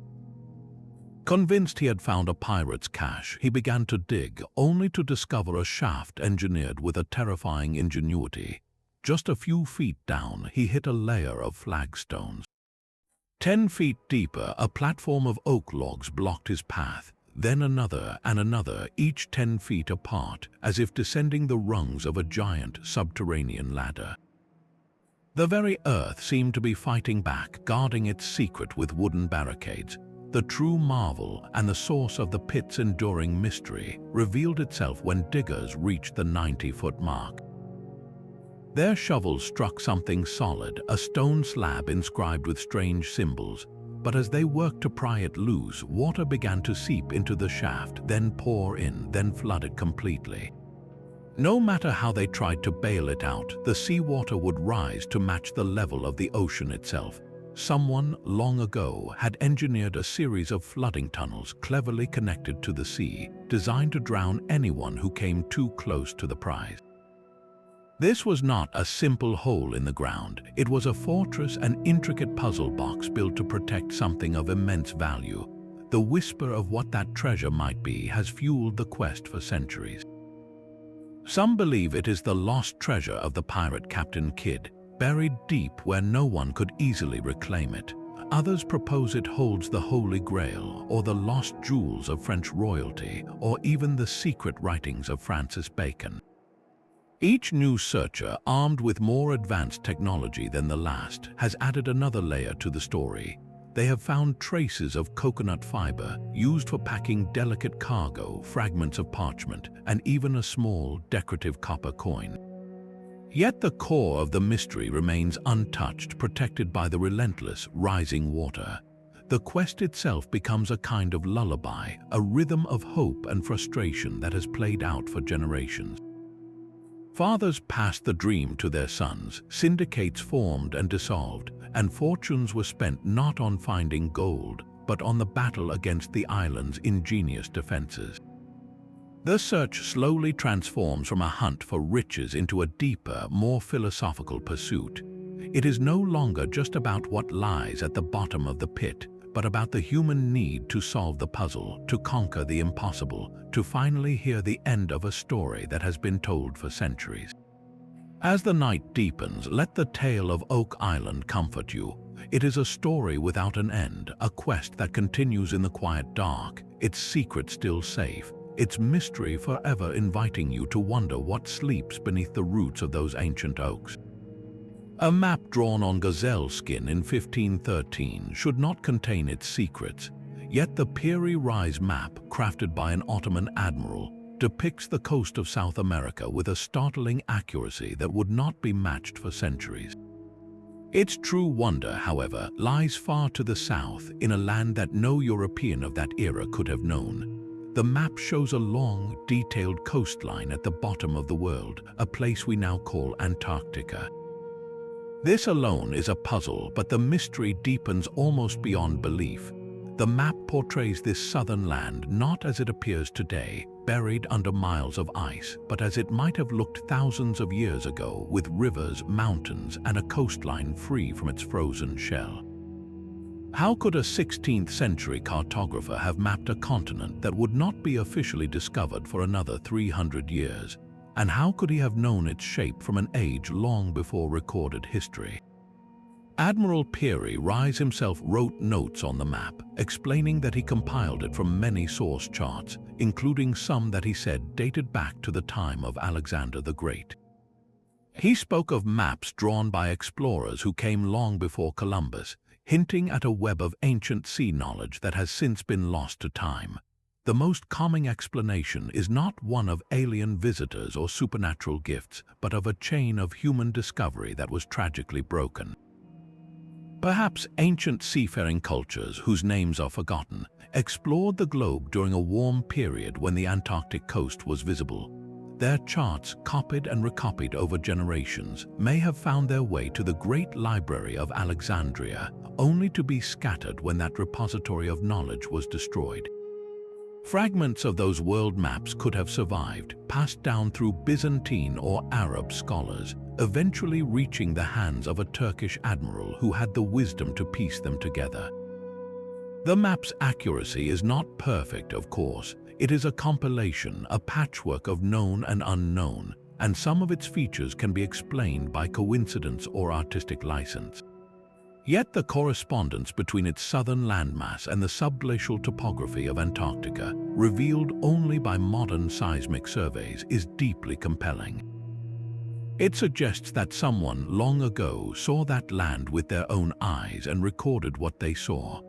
Convinced he had found a pirate's cache, he began to dig, only to discover a shaft engineered with a terrifying ingenuity. Just a few feet down, he hit a layer of flagstones. 10 feet deeper, a platform of oak logs blocked his path. Then another and another, each 10 feet apart, as if descending the rungs of a giant subterranean ladder. The very earth seemed to be fighting back, guarding its secret with wooden barricades. The true marvel and the source of the pit's enduring mystery revealed itself when diggers reached the 90-foot mark. Their shovels struck something solid, a stone slab inscribed with strange symbols. But as they worked to pry it loose, water began to seep into the shaft, then pour in, then flood it completely. No matter how they tried to bail it out, the seawater would rise to match the level of the ocean itself. Someone, long ago, had engineered a series of flooding tunnels cleverly connected to the sea, designed to drown anyone who came too close to the prize. This was not a simple hole in the ground. It was a fortress, an intricate puzzle box built to protect something of immense value. The whisper of what that treasure might be has fueled the quest for centuries. Some believe it is the lost treasure of the pirate Captain Kidd, buried deep where no one could easily reclaim it. Others propose it holds the Holy Grail, or the lost jewels of French royalty, or even the secret writings of Francis Bacon. Each new searcher, armed with more advanced technology than the last, has added another layer to the story. They have found traces of coconut fiber used for packing delicate cargo, fragments of parchment, and even a small, decorative copper coin. Yet the core of the mystery remains untouched, protected by the relentless, rising water. The quest itself becomes a kind of lullaby, a rhythm of hope and frustration that has played out for generations. Fathers passed the dream to their sons, syndicates formed and dissolved, and fortunes were spent not on finding gold, but on the battle against the island's ingenious defenses. The search slowly transforms from a hunt for riches into a deeper, more philosophical pursuit. It is no longer just about what lies at the bottom of the pit, but about the human need to solve the puzzle, to conquer the impossible, to finally hear the end of a story that has been told for centuries. As the night deepens, let the tale of Oak Island comfort you. It is a story without an end, a quest that continues in the quiet dark, its secret still safe, its mystery forever inviting you to wonder what sleeps beneath the roots of those ancient oaks. A map drawn on gazelle skin in 1513 should not contain its secrets, yet the Piri Reis map, crafted by an Ottoman admiral, depicts the coast of South America with a startling accuracy that would not be matched for centuries. Its true wonder, however, lies far to the south, in a land that no European of that era could have known. The map shows a long, detailed coastline at the bottom of the world, a place we now call Antarctica. This alone is a puzzle, but the mystery deepens almost beyond belief. The map portrays this southern land not as it appears today, buried under miles of ice, but as it might have looked thousands of years ago, with rivers, mountains, and a coastline free from its frozen shell. How could a 16th century cartographer have mapped a continent that would not be officially discovered for another 300 years? And how could he have known its shape from an age long before recorded history? Admiral Peary Rise himself wrote notes on the map, explaining that he compiled it from many source charts, including some that he said dated back to the time of Alexander the Great. He spoke of maps drawn by explorers who came long before Columbus, hinting at a web of ancient sea knowledge that has since been lost to time. The most common explanation is not one of alien visitors or supernatural gifts, but of a chain of human discovery that was tragically broken. Perhaps ancient seafaring cultures, whose names are forgotten, explored the globe during a warm period when the Antarctic coast was visible. Their charts, copied and recopied over generations, may have found their way to the great library of Alexandria, only to be scattered when that repository of knowledge was destroyed. Fragments of those world maps could have survived, passed down through Byzantine or Arab scholars, eventually reaching the hands of a Turkish admiral who had the wisdom to piece them together. The map's accuracy is not perfect, of course. It is a compilation, a patchwork of known and unknown, and some of its features can be explained by coincidence or artistic license. Yet the correspondence between its southern landmass and the subglacial topography of Antarctica, revealed only by modern seismic surveys, is deeply compelling. It suggests that someone long ago saw that land with their own eyes and recorded what they saw.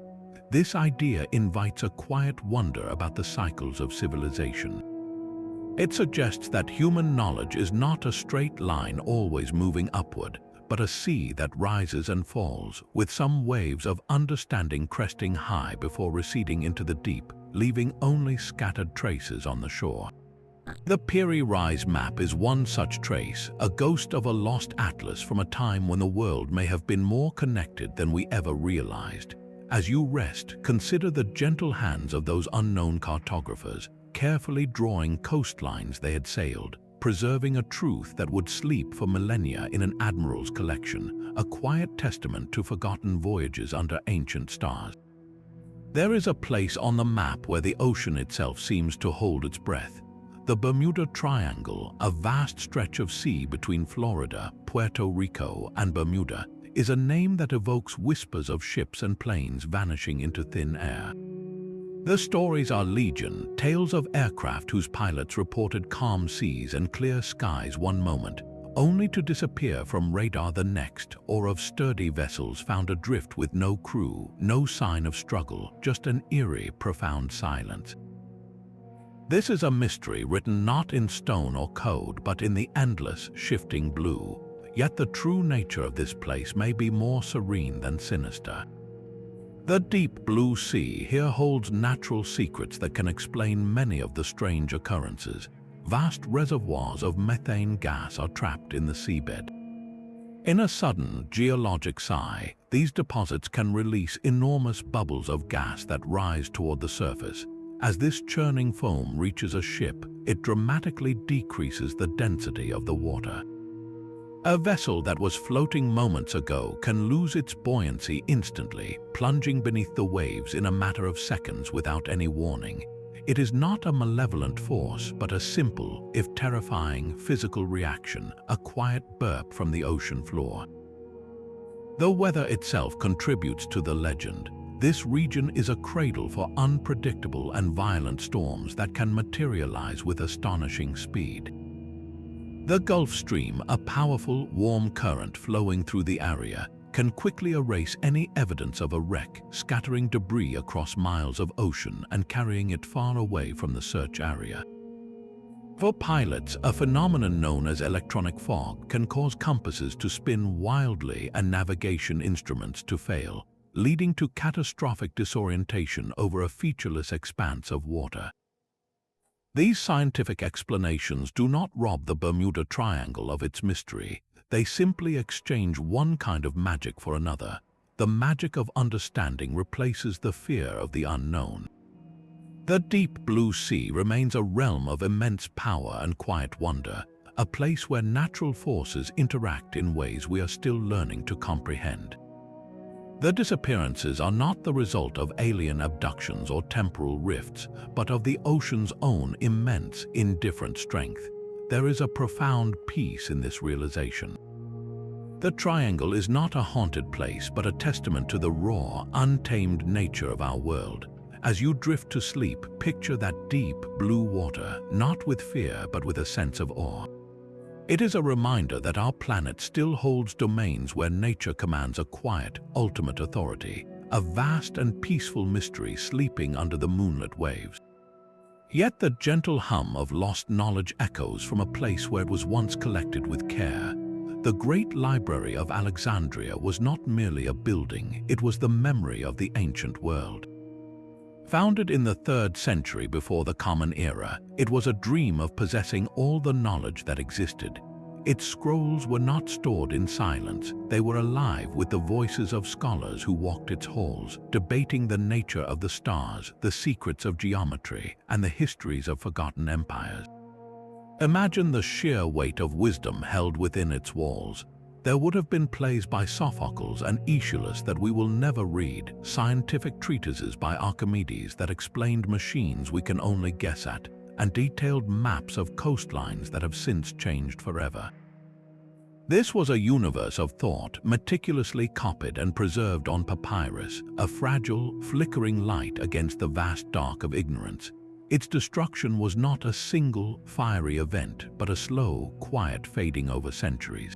This idea invites a quiet wonder about the cycles of civilization. It suggests that human knowledge is not a straight line always moving upward, but a sea that rises and falls, with some waves of understanding cresting high before receding into the deep, leaving only scattered traces on the shore. The Peary Rise map is one such trace, a ghost of a lost atlas from a time when the world may have been more connected than we ever realized. As you rest, consider the gentle hands of those unknown cartographers, carefully drawing coastlines they had sailed, preserving a truth that would sleep for millennia in an admiral's collection, a quiet testament to forgotten voyages under ancient stars. There is a place on the map where the ocean itself seems to hold its breath. The Bermuda Triangle, a vast stretch of sea between Florida, Puerto Rico, and Bermuda, is a name that evokes whispers of ships and planes vanishing into thin air. The stories are legion, tales of aircraft whose pilots reported calm seas and clear skies one moment, only to disappear from radar the next, or of sturdy vessels found adrift with no crew, no sign of struggle, just an eerie, profound silence. This is a mystery written not in stone or code, but in the endless, shifting blue. Yet the true nature of this place may be more serene than sinister. The deep blue sea here holds natural secrets that can explain many of the strange occurrences. Vast reservoirs of methane gas are trapped in the seabed. In a sudden geologic sigh, these deposits can release enormous bubbles of gas that rise toward the surface. As this churning foam reaches a ship, it dramatically decreases the density of the water. A vessel that was floating moments ago can lose its buoyancy instantly, plunging beneath the waves in a matter of seconds without any warning. It is not a malevolent force, but a simple, if terrifying, physical reaction, a quiet burp from the ocean floor. The weather itself contributes to the legend. This region is a cradle for unpredictable and violent storms that can materialize with astonishing speed. The Gulf Stream, a powerful, warm current flowing through the area, can quickly erase any evidence of a wreck, scattering debris across miles of ocean and carrying it far away from the search area. For pilots, a phenomenon known as electronic fog can cause compasses to spin wildly and navigation instruments to fail, leading to catastrophic disorientation over a featureless expanse of water. These scientific explanations do not rob the Bermuda Triangle of its mystery. They simply exchange one kind of magic for another. The magic of understanding replaces the fear of the unknown. The deep blue sea remains a realm of immense power and quiet wonder, a place where natural forces interact in ways we are still learning to comprehend. The disappearances are not the result of alien abductions or temporal rifts, but of the ocean's own immense, indifferent strength. There is a profound peace in this realization. The triangle is not a haunted place, but a testament to the raw, untamed nature of our world. As you drift to sleep, picture that deep, blue water, not with fear, but with a sense of awe. It is a reminder that our planet still holds domains where nature commands a quiet, ultimate authority, a vast and peaceful mystery sleeping under the moonlit waves. Yet the gentle hum of lost knowledge echoes from a place where it was once collected with care. The great library of Alexandria was not merely a building, it was the memory of the ancient world. Founded in the 3rd century before the Common Era, it was a dream of possessing all the knowledge that existed. Its scrolls were not stored in silence, they were alive with the voices of scholars who walked its halls, debating the nature of the stars, the secrets of geometry, and the histories of forgotten empires. Imagine the sheer weight of wisdom held within its walls. There would have been plays by Sophocles and Aeschylus that we will never read, scientific treatises by Archimedes that explained machines we can only guess at, and detailed maps of coastlines that have since changed forever. This was a universe of thought, meticulously copied and preserved on papyrus, a fragile, flickering light against the vast dark of ignorance. Its destruction was not a single, fiery event, but a slow, quiet fading over centuries.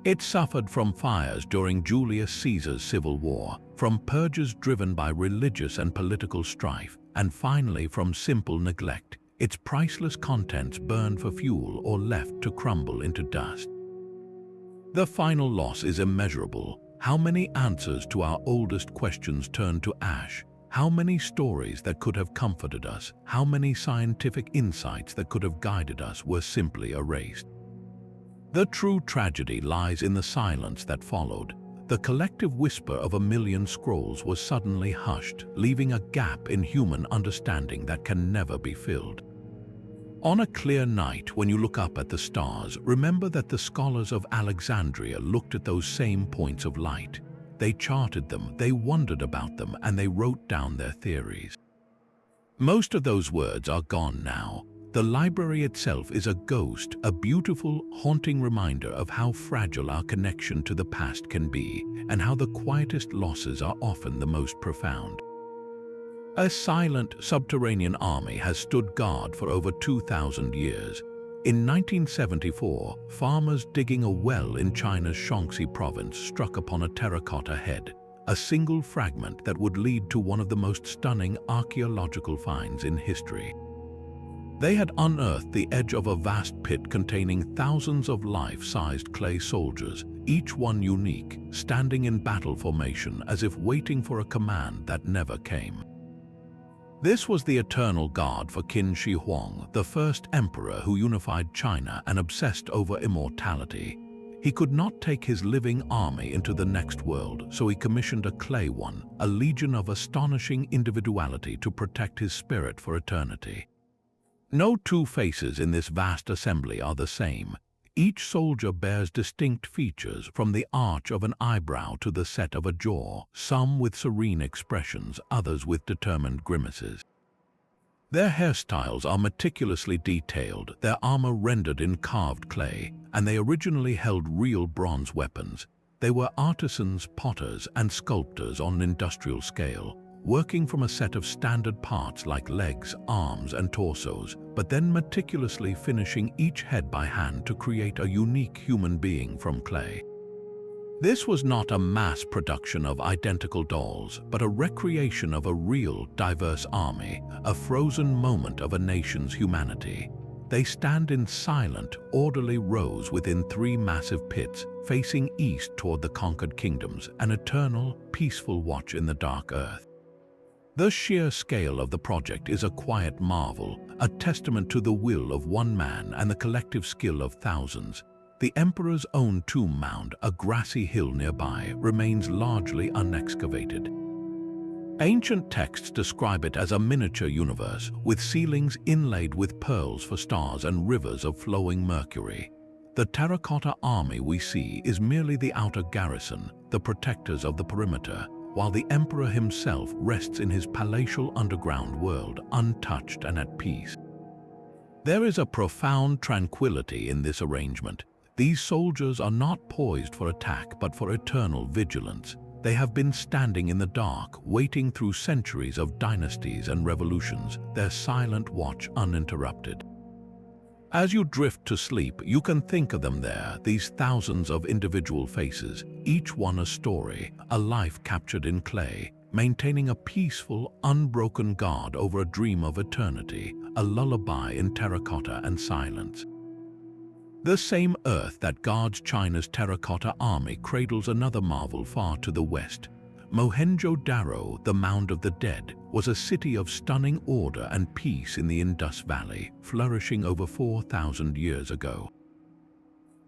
It suffered from fires during Julius Caesar's civil war, from purges driven by religious and political strife, and finally from simple neglect. Its priceless contents burned for fuel or left to crumble into dust. The final loss is immeasurable. How many answers to our oldest questions turned to ash? How many stories that could have comforted us, how many scientific insights that could have guided us were simply erased? The true tragedy lies in the silence that followed. The collective whisper of a million scrolls was suddenly hushed, leaving a gap in human understanding that can never be filled. On a clear night, when you look up at the stars, remember that the scholars of Alexandria looked at those same points of light. They charted them, they wondered about them, and they wrote down their theories. Most of those words are gone now. The library itself is a ghost, a beautiful, haunting reminder of how fragile our connection to the past can be, and how the quietest losses are often the most profound. A silent, subterranean army has stood guard for over 2,000 years. In 1974, farmers digging a well in China's Shaanxi province struck upon a terracotta head, a single fragment that would lead to one of the most stunning archaeological finds in history. They had unearthed the edge of a vast pit containing thousands of life-sized clay soldiers, each one unique, standing in battle formation as if waiting for a command that never came. This was the eternal guard for Qin Shi Huang, the first emperor who unified China and obsessed over immortality. He could not take his living army into the next world, so he commissioned a clay one, a legion of astonishing individuality to protect his spirit for eternity. No two faces in this vast assembly are the same. Each soldier bears distinct features, from the arch of an eyebrow to the set of a jaw, some with serene expressions, others with determined grimaces. Their hairstyles are meticulously detailed, their armor rendered in carved clay, and they originally held real bronze weapons. They were artisans, potters, and sculptors on an industrial scale, working from a set of standard parts like legs, arms, and torsos, but then meticulously finishing each head by hand to create a unique human being from clay. This was not a mass production of identical dolls, but a recreation of a real, diverse army, a frozen moment of a nation's humanity. They stand in silent, orderly rows within 3 massive pits, facing east toward the conquered kingdoms, an eternal, peaceful watch in the dark earth. The sheer scale of the project is a quiet marvel, a testament to the will of one man and the collective skill of thousands. The emperor's own tomb mound, a grassy hill nearby, remains largely unexcavated. Ancient texts describe it as a miniature universe, with ceilings inlaid with pearls for stars and rivers of flowing mercury. The terracotta army we see is merely the outer garrison, the protectors of the perimeter, while the emperor himself rests in his palatial underground world, untouched and at peace. There is a profound tranquility in this arrangement. These soldiers are not poised for attack but for eternal vigilance. They have been standing in the dark, waiting through centuries of dynasties and revolutions, their silent watch uninterrupted. As you drift to sleep, you can think of them there, these thousands of individual faces, each one a story, a life captured in clay, maintaining a peaceful, unbroken guard over a dream of eternity, a lullaby in terracotta and silence. The same earth that guards China's terracotta army cradles another marvel far to the west. Mohenjo-Daro, the Mound of the Dead, was a city of stunning order and peace in the Indus Valley, flourishing over 4,000 years ago.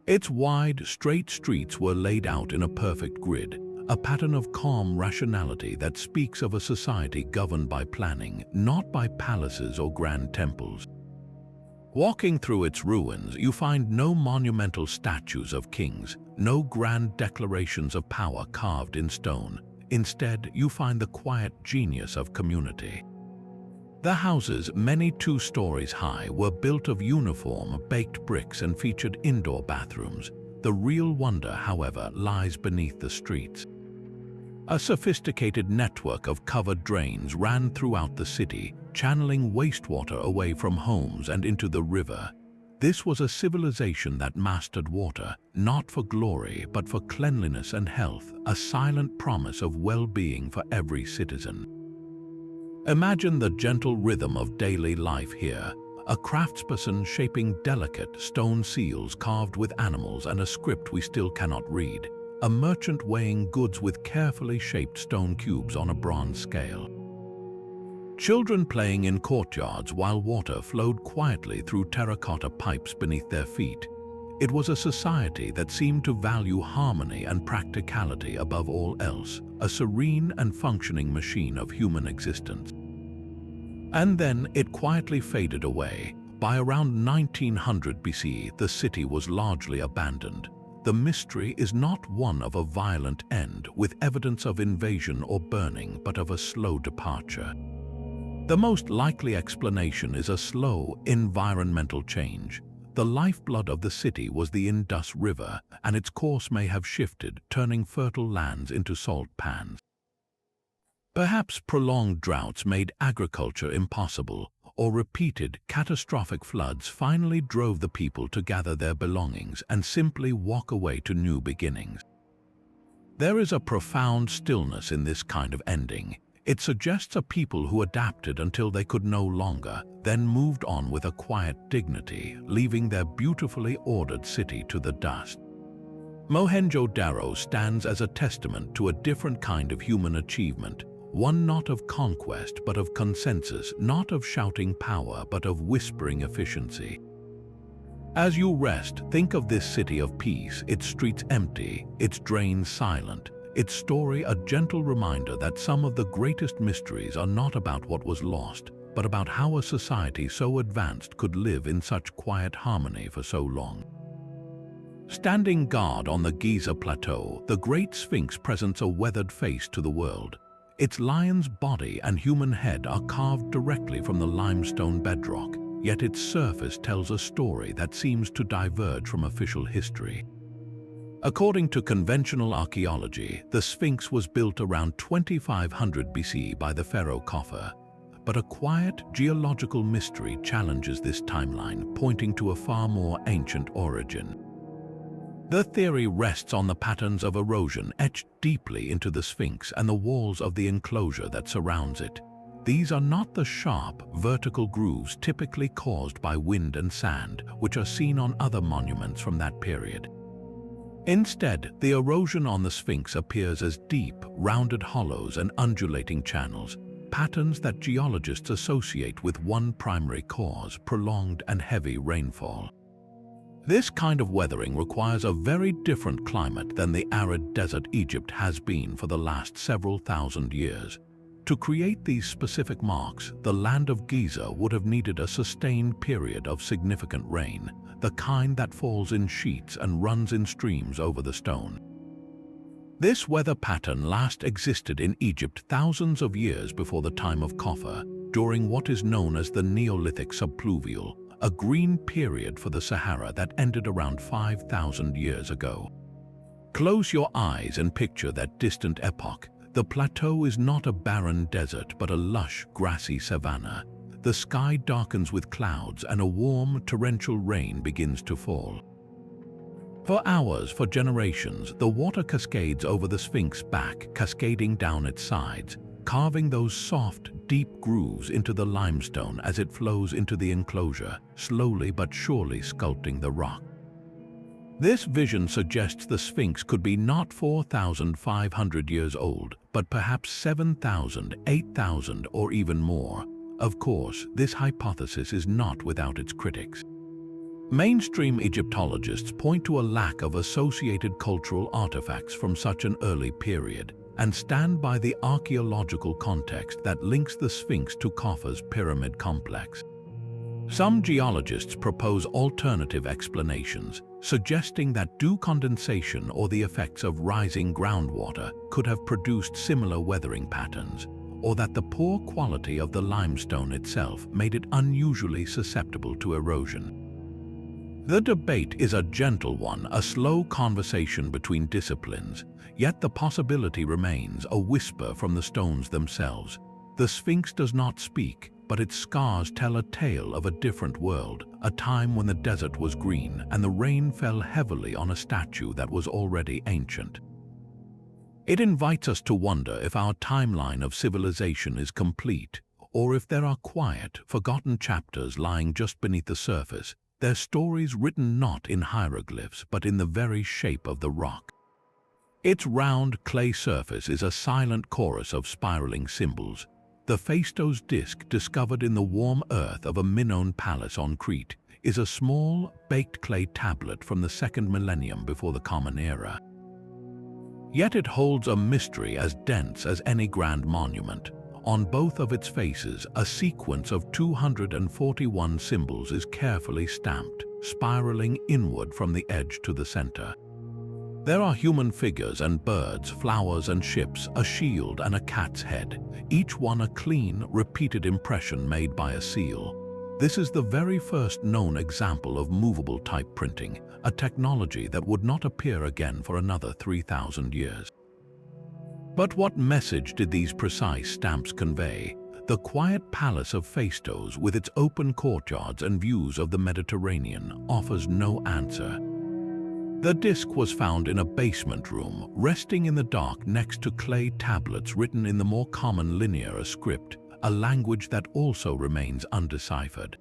Its wide, straight streets were laid out in a perfect grid, a pattern of calm rationality that speaks of a society governed by planning, not by palaces or grand temples. Walking through its ruins, you find no monumental statues of kings, no grand declarations of power carved in stone. Instead, you find the quiet genius of community. The houses, many 2 stories high, were built of uniform, baked bricks and featured indoor bathrooms. The real wonder, however, lies beneath the streets. A sophisticated network of covered drains ran throughout the city, channeling wastewater away from homes and into the river. This was a civilization that mastered water, not for glory but for cleanliness and health, a silent promise of well-being for every citizen. Imagine the gentle rhythm of daily life here, a craftsperson shaping delicate stone seals carved with animals and a script we still cannot read, a merchant weighing goods with carefully shaped stone cubes on a bronze scale. Children playing in courtyards while water flowed quietly through terracotta pipes beneath their feet. It was a society that seemed to value harmony and practicality above all else, a serene and functioning machine of human existence. And then it quietly faded away. By around 1900 BC, the city was largely abandoned. The mystery is not one of a violent end with evidence of invasion or burning, but of a slow departure. The most likely explanation is a slow environmental change. The lifeblood of the city was the Indus River, and its course may have shifted, turning fertile lands into salt pans. Perhaps prolonged droughts made agriculture impossible, or repeated catastrophic floods finally drove the people to gather their belongings and simply walk away to new beginnings. There is a profound stillness in this kind of ending. It suggests a people who adapted until they could no longer, then moved on with a quiet dignity, leaving their beautifully ordered city to the dust. Mohenjo-Daro stands as a testament to a different kind of human achievement, one not of conquest but of consensus, not of shouting power but of whispering efficiency. As you rest, think of this city of peace, its streets empty, its drains silent, its story a gentle reminder that some of the greatest mysteries are not about what was lost, but about how a society so advanced could live in such quiet harmony for so long. Standing guard on the Giza Plateau, the Great Sphinx presents a weathered face to the world. Its lion's body and human head are carved directly from the limestone bedrock, yet its surface tells a story that seems to diverge from official history. According to conventional archaeology, the Sphinx was built around 2500 BC by the pharaoh Khafre, but a quiet geological mystery challenges this timeline, pointing to a far more ancient origin. The theory rests on the patterns of erosion etched deeply into the Sphinx and the walls of the enclosure that surrounds it. These are not the sharp, vertical grooves typically caused by wind and sand, which are seen on other monuments from that period. Instead, the erosion on the Sphinx appears as deep, rounded hollows and undulating channels. patterns that geologists associate with one primary cause: prolonged and heavy rainfall. This kind of weathering requires a very different climate than the arid desert Egypt has been for the last several thousand years. To create these specific marks, the land of Giza would have needed a sustained period of significant rain, the kind that falls in sheets and runs in streams over the stone. This weather pattern last existed in Egypt thousands of years before the time of Copper, during what is known as the Neolithic subpluvial, a green period for the Sahara that ended around 5,000 years ago. Close your eyes and picture that distant epoch. The plateau is not a barren desert but a lush, grassy savanna. The sky darkens with clouds and a warm, torrential rain begins to fall. For hours, for generations, the water cascades over the Sphinx's back, cascading down its sides, carving those soft, deep grooves into the limestone as it flows into the enclosure, slowly but surely sculpting the rock. This vision suggests the Sphinx could be not 4,500 years old, but perhaps 7,000, 8,000, or even more. Of course, this hypothesis is not without its critics. Mainstream Egyptologists point to a lack of associated cultural artifacts from such an early period and stand by the archaeological context that links the Sphinx to Khufu's pyramid complex. Some geologists propose alternative explanations, suggesting that dew condensation or the effects of rising groundwater could have produced similar weathering patterns, or that the poor quality of the limestone itself made it unusually susceptible to erosion. The debate is a gentle one, a slow conversation between disciplines, yet the possibility remains, a whisper from the stones themselves. The Sphinx does not speak, but its scars tell a tale of a different world, a time when the desert was green and the rain fell heavily on a statue that was already ancient. It invites us to wonder if our timeline of civilization is complete, or if there are quiet, forgotten chapters lying just beneath the surface, their stories written not in hieroglyphs but in the very shape of the rock. Its round clay surface is a silent chorus of spiraling symbols. The Phaistos disk, discovered in the warm earth of a Minoan palace on Crete, is a small, baked clay tablet from the 2nd millennium before the Common Era. Yet it holds a mystery as dense as any grand monument. On both of its faces, a sequence of 241 symbols is carefully stamped, spiraling inward from the edge to the center. There are human figures and birds, flowers and ships, a shield and a cat's head, each one a clean, repeated impression made by a seal. This is the very first known example of movable type printing, a technology that would not appear again for another 3,000 years. But what message did these precise stamps convey? The quiet palace of Phaistos, with its open courtyards and views of the Mediterranean, offers no answer. The disc was found in a basement room, resting in the dark next to clay tablets written in the more common linear script, a language that also remains undeciphered.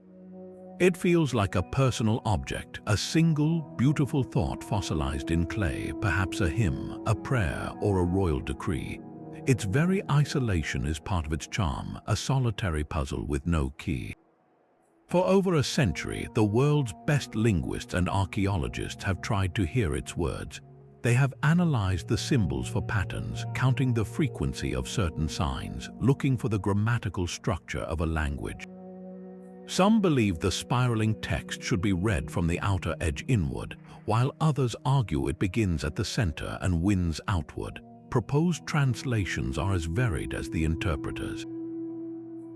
It feels like a personal object, a single, beautiful thought fossilized in clay, perhaps a hymn, a prayer, or a royal decree. Its very isolation is part of its charm, a solitary puzzle with no key. For over a century, the world's best linguists and archaeologists have tried to hear its words. They have analyzed the symbols for patterns, counting the frequency of certain signs, looking for the grammatical structure of a language. Some believe the spiraling text should be read from the outer edge inward, while others argue it begins at the center and winds outward. Proposed translations are as varied as the interpreters.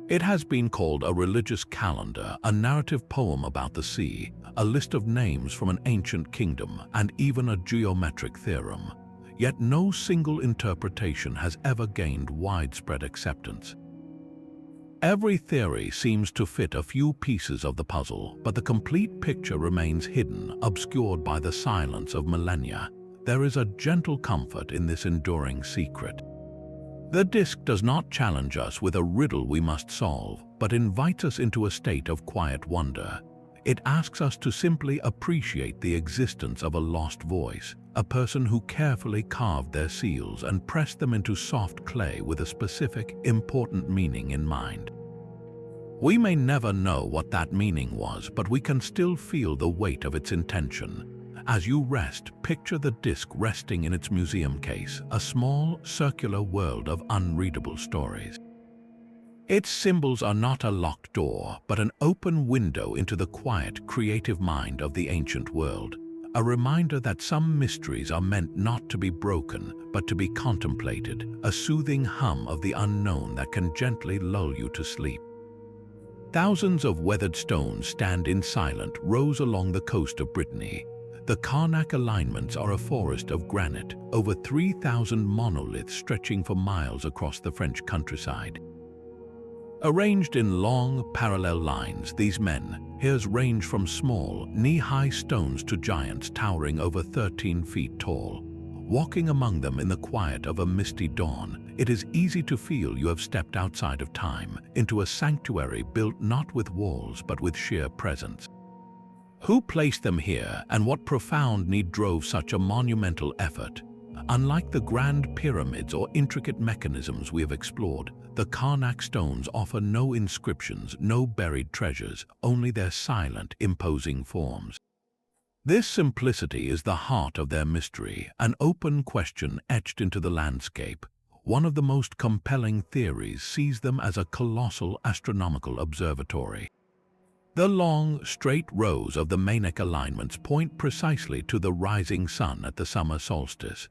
It has been called a religious calendar, a narrative poem about the sea, a list of names from an ancient kingdom, and even a geometric theorem. Yet no single interpretation has ever gained widespread acceptance. Every theory seems to fit a few pieces of the puzzle, but the complete picture remains hidden, obscured by the silence of millennia. There is a gentle comfort in this enduring secret. The disc does not challenge us with a riddle we must solve, but invites us into a state of quiet wonder. It asks us to simply appreciate the existence of a lost voice, a person who carefully carved their seals and pressed them into soft clay with a specific, important meaning in mind. We may never know what that meaning was, but we can still feel the weight of its intention. As you rest, picture the disc resting in its museum case, a small, circular world of unreadable stories. Its symbols are not a locked door, but an open window into the quiet, creative mind of the ancient world. A reminder that some mysteries are meant not to be broken, but to be contemplated, a soothing hum of the unknown that can gently lull you to sleep. Thousands of weathered stones stand in silent rows along the coast of Brittany. The Karnak alignments are a forest of granite, over 3,000 monoliths stretching for miles across the French countryside. Arranged in long, parallel lines, these menhirs range from small, knee-high stones to giants towering over 13 feet tall. Walking among them in the quiet of a misty dawn, it is easy to feel you have stepped outside of time, into a sanctuary built not with walls but with sheer presence. Who placed them here, and what profound need drove such a monumental effort? Unlike the grand pyramids or intricate mechanisms we have explored, the Karnak stones offer no inscriptions, no buried treasures, only their silent, imposing forms. This simplicity is the heart of their mystery, an open question etched into the landscape. One of the most compelling theories sees them as a colossal astronomical observatory. The long, straight rows of the Manek alignments point precisely to the rising sun at the summer solstice.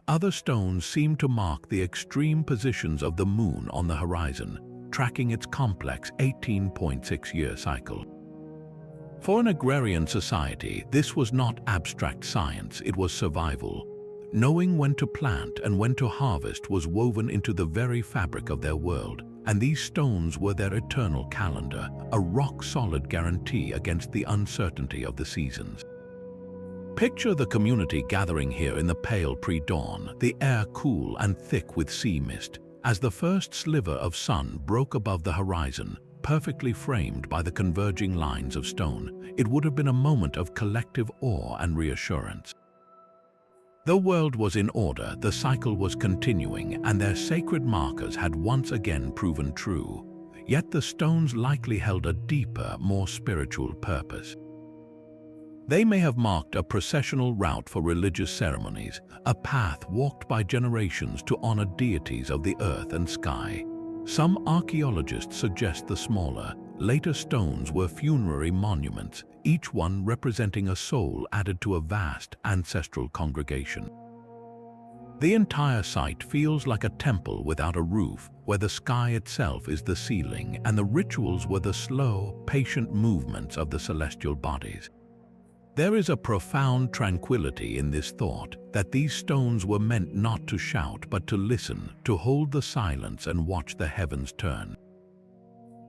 Other stones seem to mark the extreme positions of the moon on the horizon, tracking its complex 18.6-year cycle. For an agrarian society, this was not abstract science, it was survival. Knowing when to plant and when to harvest was woven into the very fabric of their world, and these stones were their eternal calendar, a rock-solid guarantee against the uncertainty of the seasons. Picture the community gathering here in the pale pre-dawn, the air cool and thick with sea mist. As the first sliver of sun broke above the horizon, perfectly framed by the converging lines of stone, it would have been a moment of collective awe and reassurance. The world was in order, the cycle was continuing, and their sacred markers had once again proven true. Yet the stones likely held a deeper, more spiritual purpose. They may have marked a processional route for religious ceremonies, a path walked by generations to honor deities of the earth and sky. Some archaeologists suggest the smaller, later stones were funerary monuments, each one representing a soul added to a vast ancestral congregation. The entire site feels like a temple without a roof, where the sky itself is the ceiling and the rituals were the slow, patient movements of the celestial bodies. There is a profound tranquility in this thought that these stones were meant not to shout but to listen, to hold the silence and watch the heavens turn.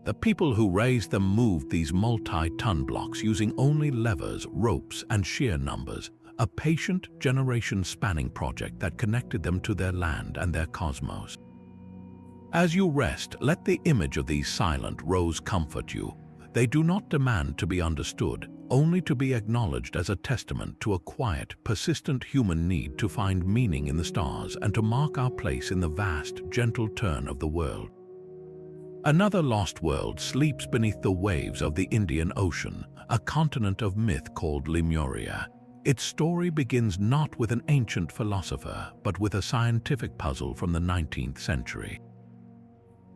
The people who raised them moved these multi-ton blocks using only levers, ropes, and sheer numbers, a patient, generation-spanning project that connected them to their land and their cosmos. As you rest, let the image of these silent rows comfort you. They do not demand to be understood, only to be acknowledged as a testament to a quiet, persistent human need to find meaning in the stars and to mark our place in the vast, gentle turn of the world. Another lost world sleeps beneath the waves of the Indian Ocean, a continent of myth called Lemuria. Its story begins not with an ancient philosopher, but with a scientific puzzle from the 19th century.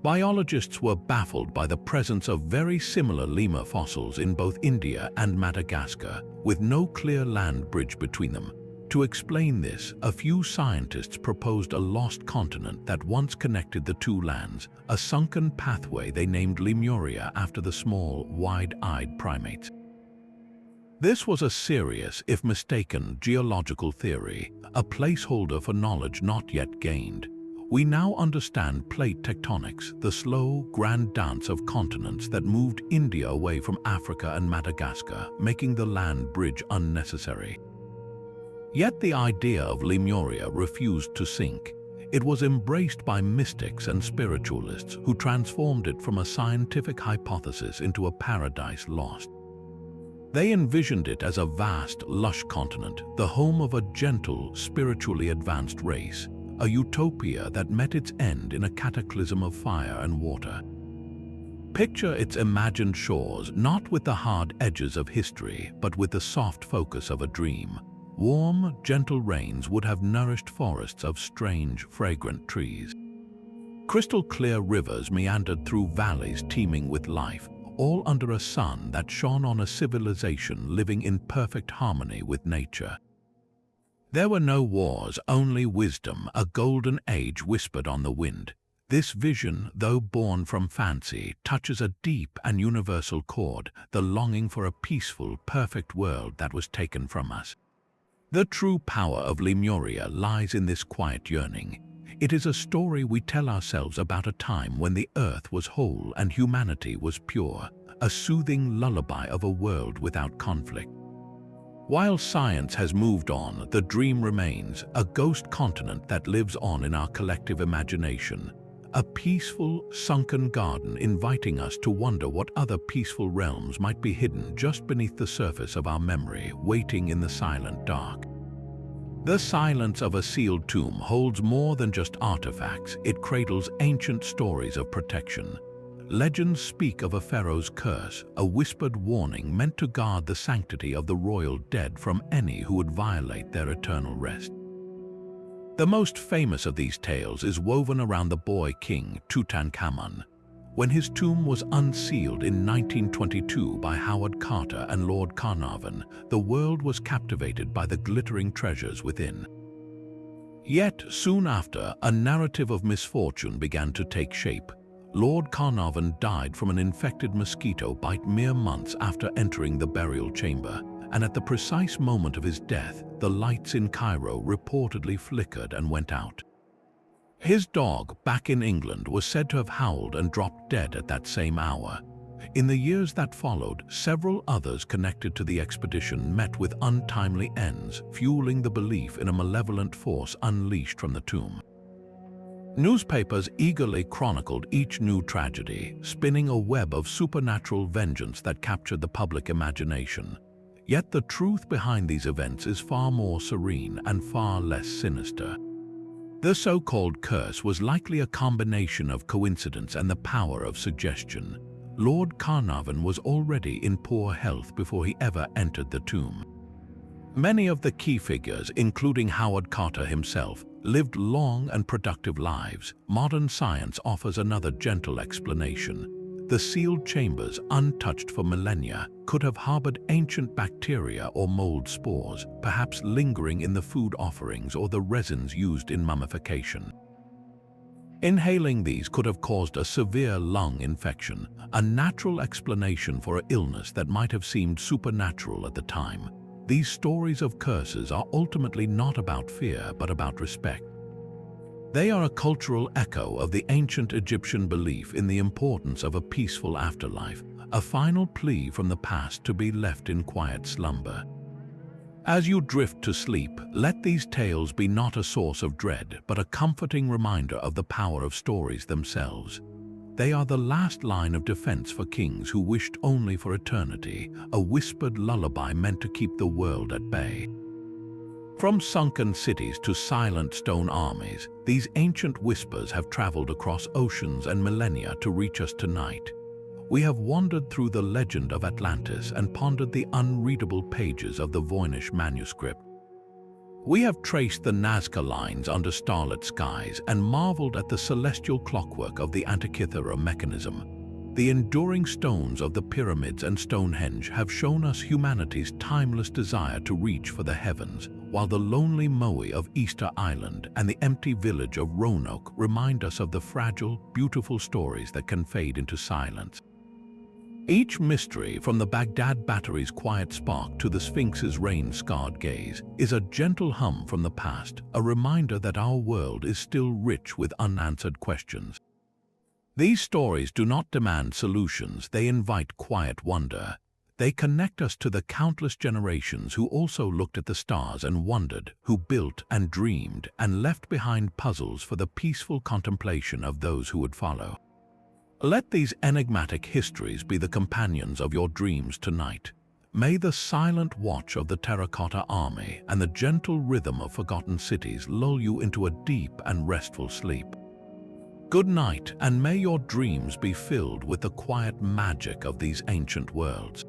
Biologists were baffled by the presence of very similar lemur fossils in both India and Madagascar, with no clear land bridge between them. To explain this, a few scientists proposed a lost continent that once connected the two lands, a sunken pathway they named Lemuria after the small, wide-eyed primates. This was a serious, if mistaken, geological theory, a placeholder for knowledge not yet gained. We now understand plate tectonics, the slow, grand dance of continents that moved India away from Africa and Madagascar, making the land bridge unnecessary. Yet the idea of Lemuria refused to sink. It was embraced by mystics and spiritualists who transformed it from a scientific hypothesis into a paradise lost. They envisioned it as a vast, lush continent, the home of a gentle, spiritually advanced race, a utopia that met its end in a cataclysm of fire and water. Picture its imagined shores not with the hard edges of history, but with the soft focus of a dream. Warm, gentle rains would have nourished forests of strange, fragrant trees. Crystal-clear rivers meandered through valleys teeming with life, all under a sun that shone on a civilization living in perfect harmony with nature. There were no wars, only wisdom, a golden age whispered on the wind. This vision, though born from fancy, touches a deep and universal chord, the longing for a peaceful, perfect world that was taken from us. The true power of Lemuria lies in this quiet yearning. It is a story we tell ourselves about a time when the earth was whole and humanity was pure, a soothing lullaby of a world without conflict. While science has moved on, the dream remains, a ghost continent that lives on in our collective imagination, a peaceful, sunken garden inviting us to wonder what other peaceful realms might be hidden just beneath the surface of our memory, waiting in the silent dark. The silence of a sealed tomb holds more than just artifacts. It cradles ancient stories of protection. Legends speak of a pharaoh's curse, a whispered warning meant to guard the sanctity of the royal dead from any who would violate their eternal rest. The most famous of these tales is woven around the boy king Tutankhamun. When his tomb was unsealed in 1922 by Howard Carter and Lord Carnarvon, the world was captivated by the glittering treasures within. Yet, soon after, a narrative of misfortune began to take shape. Lord Carnarvon died from an infected mosquito bite mere months after entering the burial chamber, and at the precise moment of his death, the lights in Cairo reportedly flickered and went out. His dog, back in England, was said to have howled and dropped dead at that same hour. In the years that followed, several others connected to the expedition met with untimely ends, fueling the belief in a malevolent force unleashed from the tomb. Newspapers eagerly chronicled each new tragedy, spinning a web of supernatural vengeance that captured the public imagination. Yet the truth behind these events is far more serene and far less sinister. The so-called curse was likely a combination of coincidence and the power of suggestion. Lord Carnarvon was already in poor health before he ever entered the tomb. Many of the key figures, including Howard Carter himself, lived long and productive lives. Modern science offers another gentle explanation. The sealed chambers, untouched for millennia, could have harbored ancient bacteria or mold spores, perhaps lingering in the food offerings or the resins used in mummification. Inhaling these could have caused a severe lung infection, a natural explanation for an illness that might have seemed supernatural at the time. These stories of curses are ultimately not about fear, but about respect. They are a cultural echo of the ancient Egyptian belief in the importance of a peaceful afterlife, a final plea from the past to be left in quiet slumber. As you drift to sleep, let these tales be not a source of dread, but a comforting reminder of the power of stories themselves. They are the last line of defense for kings who wished only for eternity, a whispered lullaby meant to keep the world at bay. From sunken cities to silent stone armies, these ancient whispers have traveled across oceans and millennia to reach us tonight. We have wandered through the legend of Atlantis and pondered the unreadable pages of the Voynich manuscript. We have traced the Nazca lines under starlit skies and marveled at the celestial clockwork of the Antikythera mechanism. The enduring stones of the pyramids and Stonehenge have shown us humanity's timeless desire to reach for the heavens, while the lonely moai of Easter Island and the empty village of Roanoke remind us of the fragile, beautiful stories that can fade into silence. Each mystery, from the Baghdad Battery's quiet spark to the Sphinx's rain-scarred gaze, is a gentle hum from the past, a reminder that our world is still rich with unanswered questions. These stories do not demand solutions, they invite quiet wonder. They connect us to the countless generations who also looked at the stars and wondered, who built and dreamed and left behind puzzles for the peaceful contemplation of those who would follow. Let these enigmatic histories be the companions of your dreams tonight. May the silent watch of the terracotta army and the gentle rhythm of forgotten cities lull you into a deep and restful sleep. Good night, and may your dreams be filled with the quiet magic of these ancient worlds.